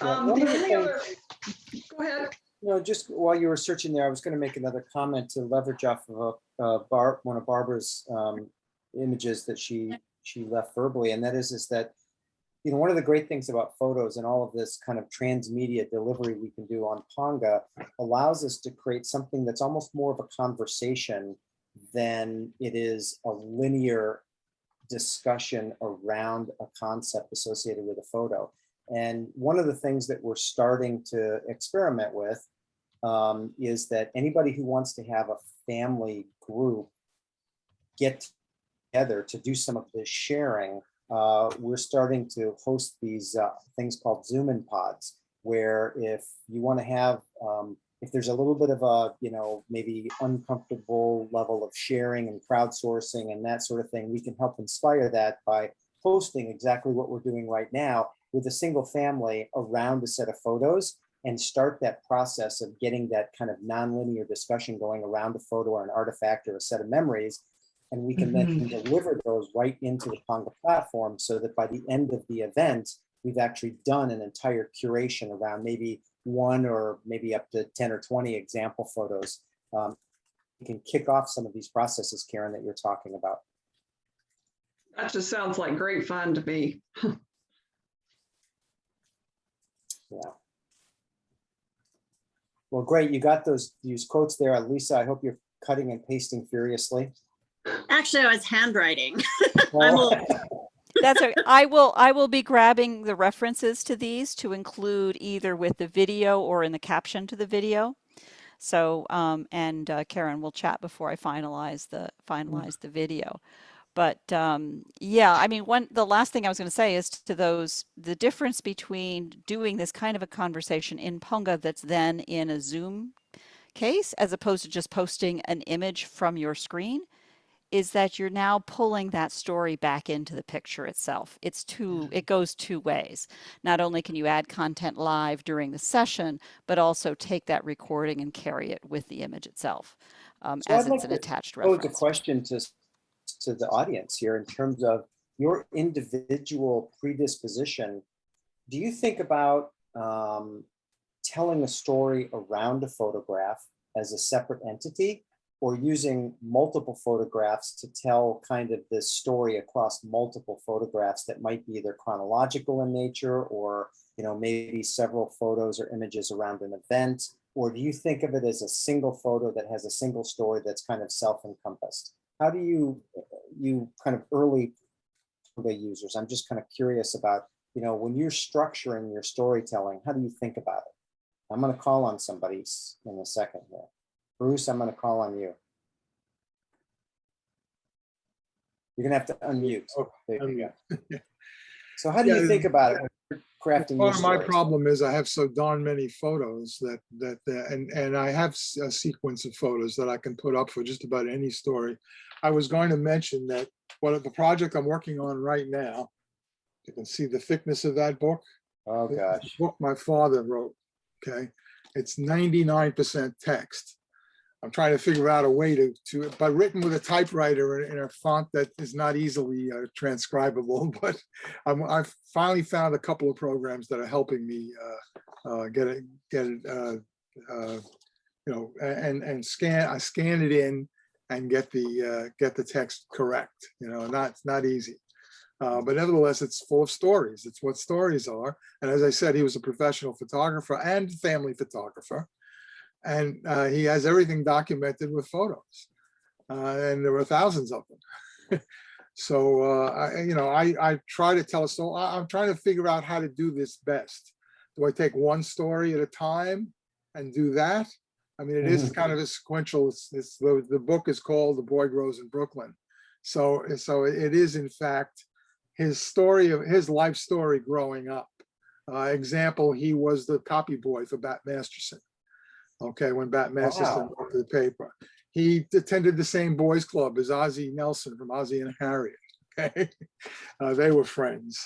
One of the things, go ahead. Just while you were searching there, I was going to make another comment to leverage off of one of Barbara's images that she left verbally, and that is that one of the great things about photos and all of this kind of transmedia delivery we can do on Ponga allows us to create something that's almost more of a conversation than it is a linear discussion around a concept associated with a photo. And one of the things that we're starting to experiment with is that anybody who wants to have a family group get together to do some of this sharing, we're starting to host these things called Zoomin pods, where if you want to have, if there's a little bit of a, maybe uncomfortable level of sharing and crowdsourcing and that sort of thing, we can help inspire that by hosting exactly what we're doing right now with a single family around a set of photos and start that process of getting that kind of nonlinear discussion going around a photo or an artifact or a set of memories. And we can then deliver those right into the Ponga platform so that by the end of the event, we've actually done an entire curation around maybe one or maybe up to 10 or 20 example photos. We can kick off some of these processes, Karen, that you're talking about. That just sounds like great fun to me. Yeah. Well, great. You got those quotes there. Lisa, I hope you're cutting and pasting furiously. Actually, I was handwriting. That's okay. I will be grabbing the references to these to include either with the video or in the caption to the video. So, and Karen will chat before I finalize the video. But yeah, I mean, the last thing I was going to say is to those, the difference between doing this kind of a conversation in Ponga that's then in a Zoom case, as opposed to just posting an image from your screen, is that you're now pulling that story back into the picture itself. It goes two ways. Not only can you add content live during the session, but also take that recording and carry it with the image itself, as it's an attached reference. Pose a question to the audience here in terms of your individual predisposition. Do you think about telling a story around a photograph as a separate entity, or using multiple photographs to tell kind of this story across multiple photographs that might be either chronological in nature or, maybe several photos or images around an event? Or do you think of it as a single photo that has a single story that's kind of self-encompassed? How do you kind of early users, I'm just kind of curious about, when you're structuring your storytelling, how do you think about it? I'm going to call on somebody in a second here. Bruce, I'm going to call on you. You're going to have to unmute. Oh, There you unmute. go. So how do you think about it when you're crafting your Part of my stories? problem is I have so darn many photos and I have a sequence of photos that I can put up for just about any story. I was going to mention that the project I'm working on right now, you can see the thickness of that book. Oh This is gosh. the book my father wrote. Okay, it's 99% text. I'm trying to figure out a way but written with a typewriter in a font that is not easily transcribable. But I've finally found a couple of programs that are helping me get it, and scan. I scan it in and get the text correct. It's not easy. But nevertheless, it's full of stories. It's what stories are. And as I said, he was a professional photographer and family photographer. And he has everything documented with photos. And there were thousands of them. So, I try to tell a story. I'm trying to figure out how to do this best. Do I take one story at a time and do that? I mean, it is kind of a sequential. The book is called The Boy Grows in Brooklyn. So it is, in fact, his life story growing up. Example, he was the copy boy for Bat Masterson. Okay, when Bat Masterson wrote the paper. He attended the same boys club as Ozzie Nelson from Ozzie and Harriet. Okay, they were friends.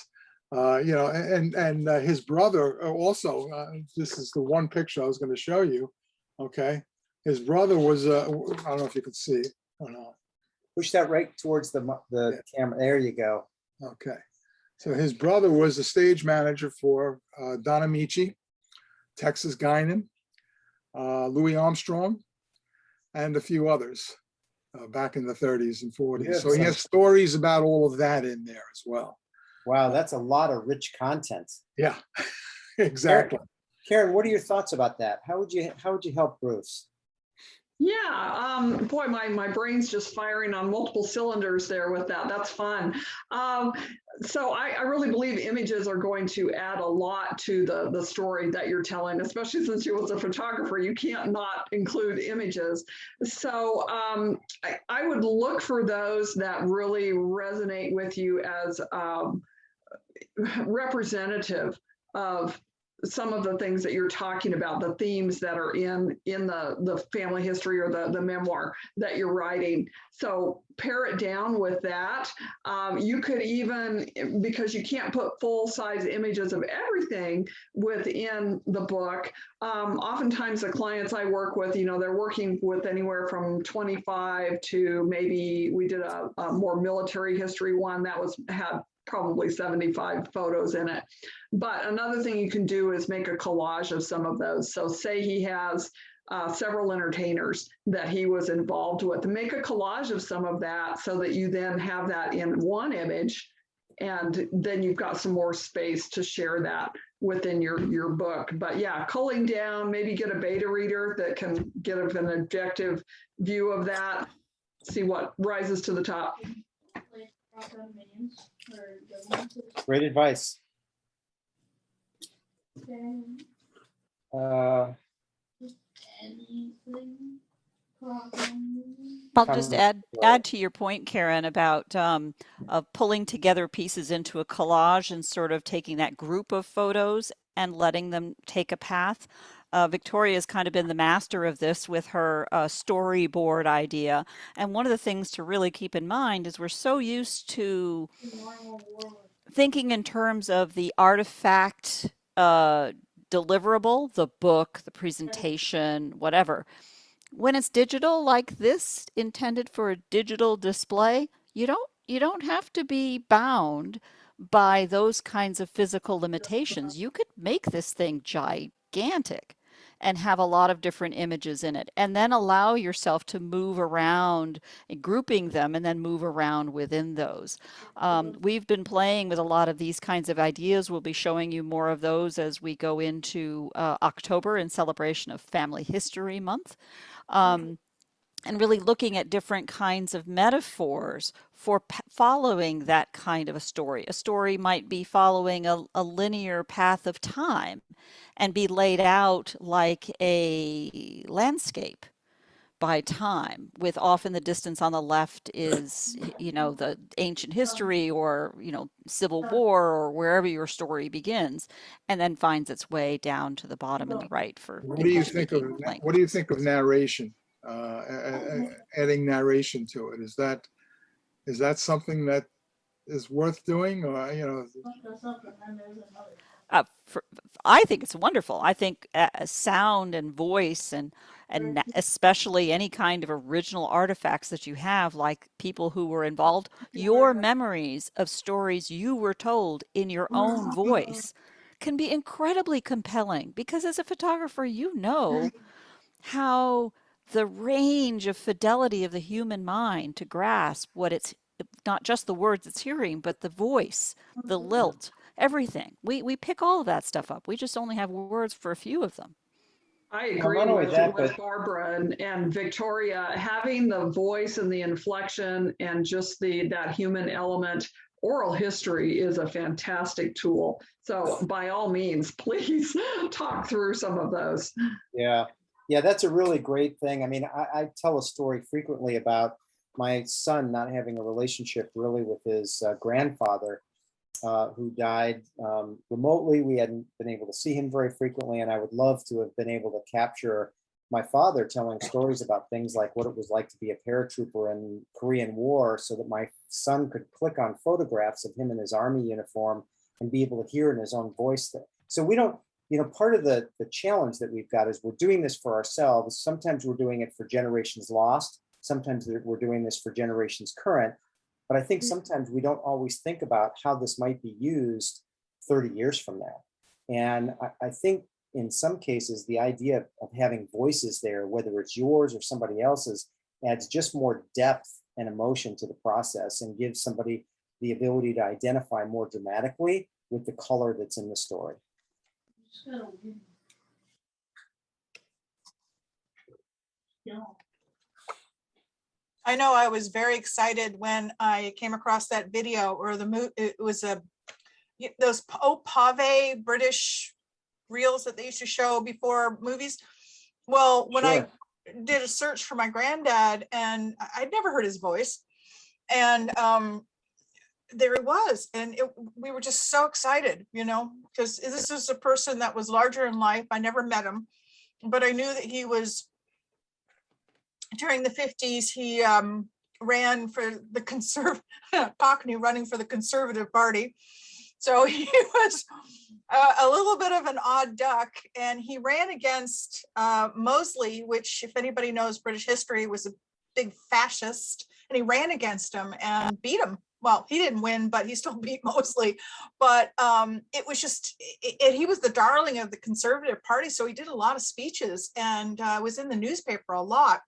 And his brother also. This is the one picture I was going to show you. Okay, his brother was. I don't know if you can see it or not. Push that right towards the camera. There you go. Okay, so his brother was the stage manager for Don Amici, Texas Guinan, Louis Armstrong, and a few others back in the 30s and 40s. Yeah, so he has stories about all of that in there as well. Wow, that's a lot of rich content. Yeah, exactly. Karen, what are your thoughts about that? How would you help Bruce? Yeah, boy, my brain's just firing on multiple cylinders there with that. That's fun. So I really believe images are going to add a lot to the story that you're telling, especially since you was a photographer. You can't not include images. So I would look for those that really resonate with you as representative of some of the things that you're talking about, the themes that are in the family history or the memoir that you're writing. So pare it down with that. You could even, because you can't put full-size images of everything within the book, oftentimes the clients I work with, they're working with anywhere from 25 to maybe we did a more military history one that had probably 75 photos in it. But another thing you can do is make a collage of some of those. So say he has several entertainers that he was involved with. Make a collage of some of that so that you then have that in one image, and then you've got some more space to share that within your book. But yeah, culling down, maybe get a beta reader that can get an objective view of that, see what rises to the top. Great advice. I'll just add to your point, Karen, about of pulling together pieces into a collage and sort of taking that group of photos and letting them take a path. Victoria has kind of been the master of this with her storyboard idea. And one of the things to really keep in mind is we're so used to thinking in terms of the artifact deliverable, the book, the presentation, whatever. When it's digital like this, intended for a digital display, you don't have to be bound by those kinds of physical limitations. You could make this thing gigantic and have a lot of different images in it, and then allow yourself to move around, grouping them, and then move around within those. We've been playing with a lot of these kinds of ideas. We'll be showing you more of those as we go into October in celebration of Family History Month. and really looking at different kinds of metaphors for following that kind of a story. A story might be following a linear path of time and be laid out like a landscape by time, with often the distance on the left is, the ancient history or, Civil War or wherever your story begins, and then finds its way down to the bottom in the right for What do you English think of speaking what do you languages. think of narration? Adding narration to it, is that something that is worth doing, or I think it's wonderful. I think sound and voice and especially any kind of original artifacts that you have, like people who were involved, your memories of stories you were told in your own voice can be incredibly compelling, because as a photographer, you know how the range of fidelity of the human mind to grasp what it's, not just the words it's hearing, but the voice, the lilt, everything. We pick all of that stuff up. We just only have words for a few of them. I Well, agree not only with, that, with but Barbara and Victoria. Having the voice and the inflection and just that human element, oral history is a fantastic tool. So by all means, please talk through some of those. yeah, yeah, that's a really great thing. I mean, I tell a story frequently about my son not having a relationship really with his grandfather, who died remotely. We hadn't been able to see him very frequently, and I would love to have been able to capture my father telling stories about things like what it was like to be a paratrooper in Korean War, so that my son could click on photographs of him in his army uniform and be able to hear in his own voice. So we don't, part of the challenge that we've got is we're doing this for ourselves. Sometimes we're doing it for generations lost. Sometimes we're doing this for generations current. But I think sometimes we don't always think about how this might be used 30 years from now. And I think in some cases, the idea of having voices there, whether it's yours or somebody else's, adds just more depth and emotion to the process and gives somebody the ability to identify more dramatically with the color that's in the story. I know I was very excited when I came across that video, or it was those Pave British reels that they used to show before movies. Well, when I did a search for my granddad, and I'd never heard his voice, and there it was, and we were just so excited, because this is a person that was larger in life. I never met him, but I knew that he was, during the 50s, he ran for the Cockney running for the Conservative Party. So he was a little bit of an odd duck, and he ran against Mosley, which, if anybody knows British history, was a big fascist, and he ran against him and beat him. Well, he didn't win, but he still beat Mosley. But it was just, he was the darling of the Conservative Party, so he did a lot of speeches and was in the newspaper a lot.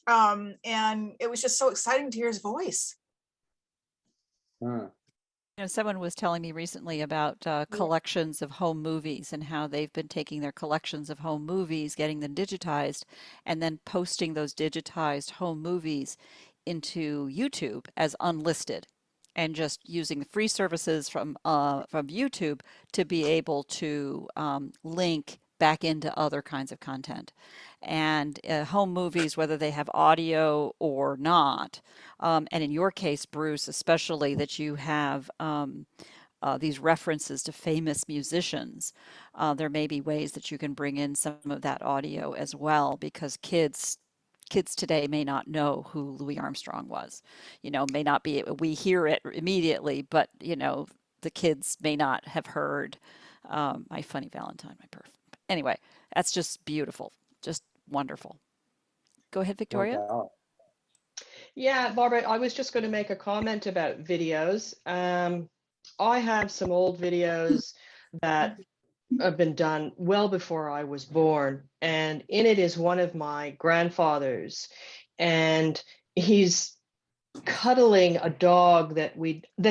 And it was just so exciting to hear his voice. Someone was telling me recently about collections of home movies and how they've been taking their collections of home movies, getting them digitized, and then posting those digitized home movies into YouTube as unlisted, and just using the free services from YouTube to be able to link back into other kinds of content. And home movies, whether they have audio or not, and in your case, Bruce, especially that you have these references to famous musicians, there may be ways that you can bring in some of that audio as well, because kids today may not know who Louis Armstrong was, may not be, we hear it immediately, but the kids may not have heard My Funny Valentine, My Perfect. Anyway, that's just beautiful, just wonderful. Go ahead, Victoria. Yeah, Barbara, I was just going to make a comment about videos. I have some old videos that have been done well before I was born, and in it is one of my grandfathers, and he's cuddling a dog that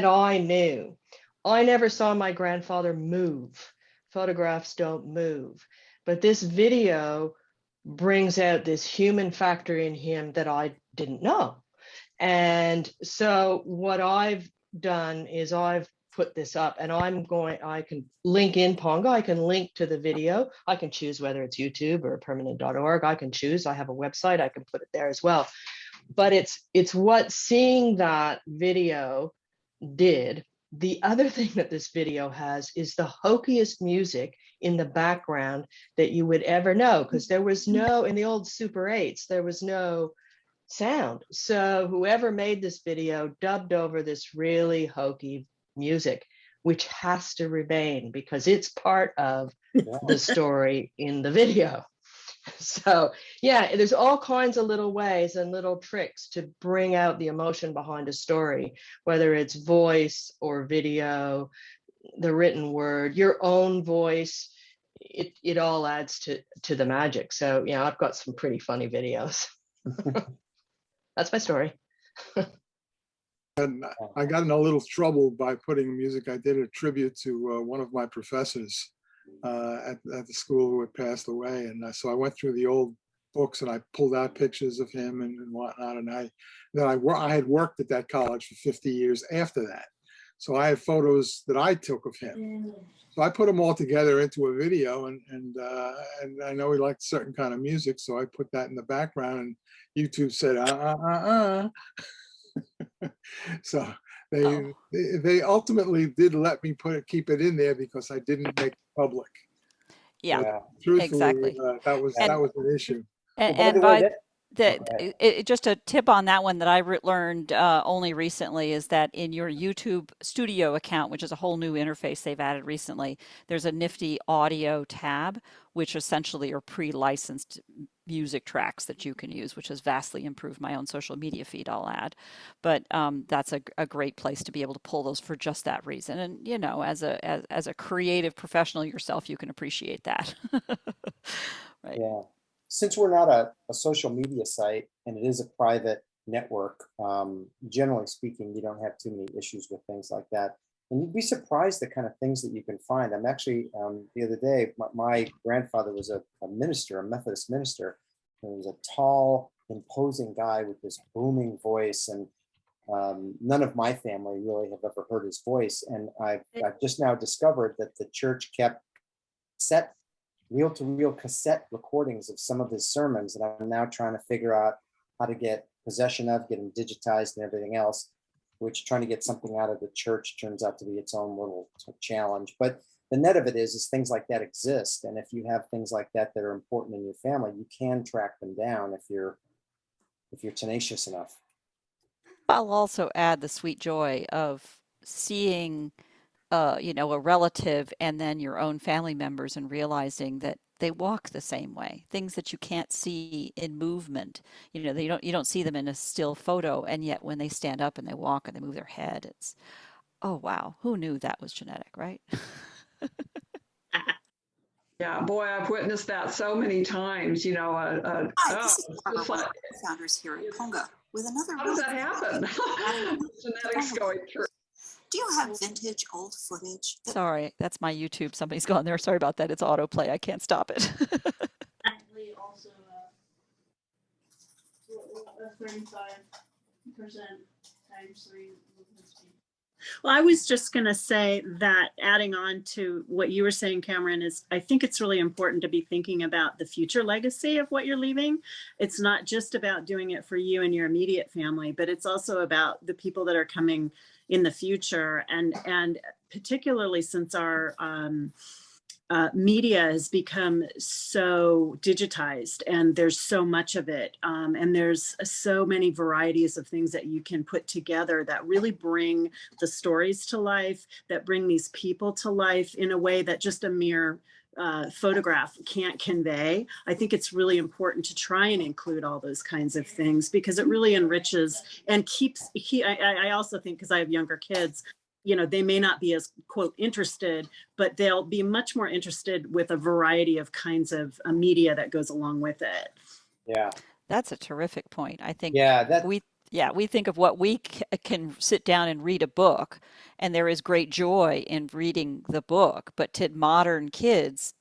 I knew. I never saw my grandfather move. Photographs don't move, but this video brings out this human factor in him that I didn't know. And so what I've done is I've put this up, and I can link in Ponga, I can link to the video. I can choose whether it's YouTube or permanent.org. I can choose, I have a website, I can put it there as well. But it's what seeing that video did. The other thing that this video has is the hokiest music in the background that you would ever know, because there was no, in the old Super 8s, there was no sound. So whoever made this video dubbed over this really hokey music, which has to remain because it's part of the story in the video. So yeah, there's all kinds of little ways and little tricks to bring out the emotion behind a story, whether it's voice or video, the written word, your own voice. It all adds to the magic. So yeah, I've got some pretty funny videos. That's my story. And I got in a little trouble by putting music. I did a tribute to one of my professors at the school who had passed away. And so I went through the old books and I pulled out pictures of him and whatnot. And I had worked at that college for 50 years after that. So I had photos that I took of him. So I put them all together into a video, and I know he liked certain kind of music, so I put that in the background, and YouTube said, So they ultimately did let me keep it in there because I didn't make it public. Yeah, But truthfully, exactly. That was an issue. And just a tip on that one that I learned only recently is that in your YouTube Studio account, which is a whole new interface they've added recently, there's a nifty audio tab, which essentially are pre-licensed music tracks that you can use, which has vastly improved my own social media feed, I'll add. But that's a great place to be able to pull those for just that reason. And, you know, as a creative professional yourself, you can appreciate that. Right. Yeah. Since we're not a social media site and it is a private network, generally speaking, you don't have too many issues with things like that. And you'd be surprised the kind of things that you can find. I'm actually, the other day, my grandfather was a minister, a Methodist minister. And he was a tall, imposing guy with this booming voice. And none of my family really have ever heard his voice. And I've just now discovered that the church kept reel-to-reel cassette recordings of some of his sermons, and I'm now trying to figure out how to get possession of, get them digitized and everything else, which trying to get something out of the church turns out to be its own little challenge. But the net of it is things like that exist. And if you have things like that that are important in your family, you can track them down if you're tenacious enough. I'll also add the sweet joy of seeing you know, a relative and then your own family members and realizing that they walk the same way, things that you can't see in movement. You know, you don't see them in a still photo, and yet when they stand up and they walk and they move their head, it's, oh wow, who knew that was genetic, right? Yeah, boy, I've witnessed that so many times, you know. Hi, this is Barbara, one of the founders here at Ponga, with another. How does that happen? Genetics going through. Do you have vintage old footage? Sorry, that's my YouTube. Somebody's gone there. Sorry about that. It's autoplay. I can't stop it. Also, 35% times 3. Well, I was just going to say that adding on to what you were saying, Cameron, is I think it's really important to be thinking about the future legacy of what you're leaving. It's not just about doing it for you and your immediate family, but it's also about the people that are coming in the future. And particularly since our media has become so digitized and there's so much of it, and there's so many varieties of things that you can put together that really bring the stories to life, that bring these people to life in a way that just a mere photograph can't convey. I think it's really important to try and include all those kinds of things because it really enriches and keeps, I also think, because I have younger kids, you know, they may not be as, quote, interested, but they'll be much more interested with a variety of kinds of media that goes along with it. Yeah. That's a terrific point. I think we think of what we can sit down and read a book, and there is great joy in reading the book, but to modern kids,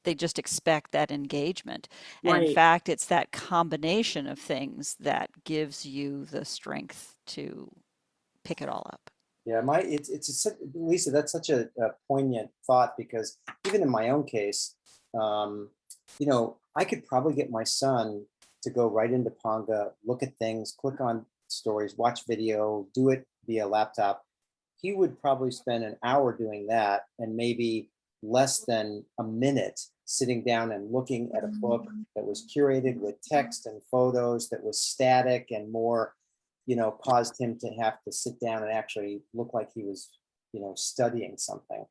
they just expect that engagement. And in Right. fact, it's that combination of things that gives you the strength to pick it all up. Yeah, Lisa, that's such a poignant thought, because even in my own case, I could probably get my son to go right into Ponga, look at things, click on stories, watch video, do it via laptop. He would probably spend an hour doing that and maybe less than a minute sitting down and looking at a book that was curated with text and photos, that was static and more, caused him to have to sit down and actually look like he was, studying something.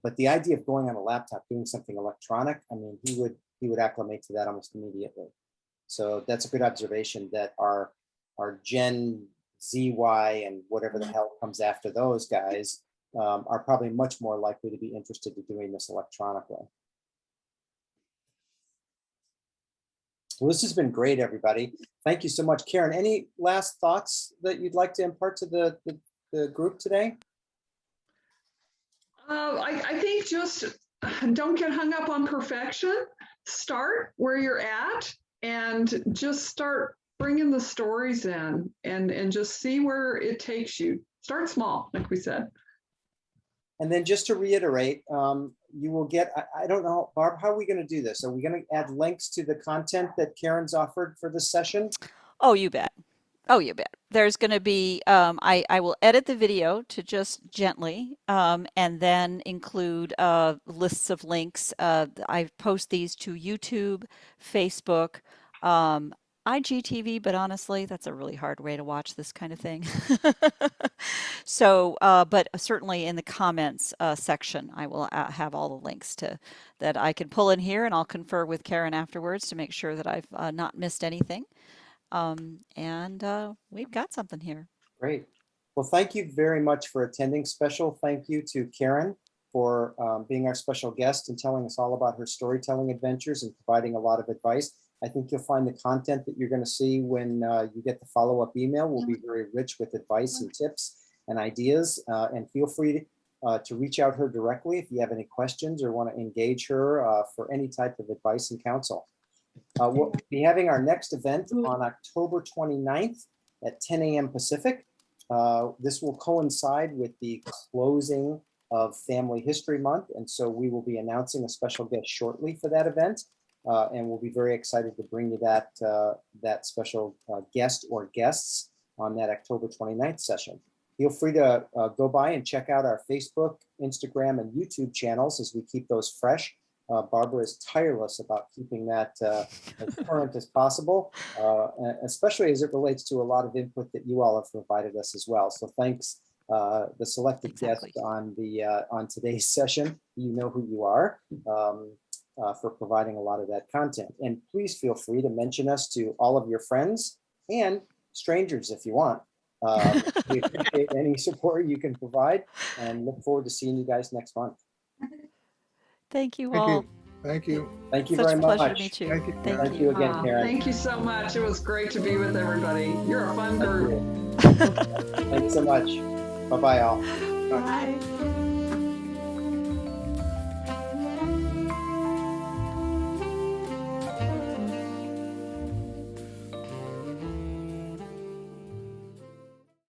But the idea of going on a laptop, doing something electronic, I mean, he would acclimate to that almost immediately. So that's a good observation, that our Gen Z, Y, and whatever the hell comes after those guys are probably much more likely to be interested in doing this electronically. Well, this has been great, everybody. Thank you so much. Karen, any last thoughts that you'd like to impart to the group today? I think just don't get hung up on perfection. Start where you're at and just start bringing the stories in and just see where it takes you. Start small, like we said. And then just to reiterate, you will get, I don't know, Barb, how are we going to do this? Are we going to add links to the content that Karen's offered for this session? Oh, you bet. Oh, you bet. There's going to be, I will edit the video to just gently, and then include lists of links. I post these to YouTube, Facebook, IGTV, but honestly, that's a really hard way to watch this kind of thing. So, but certainly in the comments section, I will have all the links that I can pull in here, and I'll confer with Karen afterwards to make sure that I've not missed anything. And we've got something here. Great. Well, thank you very much for attending. Special thank you to Karen for being our special guest and telling us all about her storytelling adventures and providing a lot of advice. I think you'll find the content that you're going to see when you get the follow-up email will be very rich with advice and tips and ideas. And feel free to reach out her directly if you have any questions or want to engage her for any type of advice and counsel. We'll be having our next event on October 29th at 10 a.m. Pacific. This will coincide with the closing of Family History Month, and so we will be announcing a special guest shortly for that event. And we'll be very excited to bring you that special guest or guests on that October 29th session. Feel free to go by and check out our Facebook, Instagram, and YouTube channels as we keep those fresh. Barbara is tireless about keeping that as current as possible, especially as it relates to a lot of input that you all have provided us as well. So thanks, the selected guests on today's session. You know who you are. For providing a lot of that content. And please feel free to mention us to all of your friends and strangers if you want. We appreciate any support you can provide and look forward to seeing you guys next month. Thank you all. Thank you. Thank you Such very a pleasure much. to meet you. Thank you. Thank you again, Karen. Thank you so much. It was great to be with everybody. You're a fun group. Thanks so much. Bye-bye all. Bye.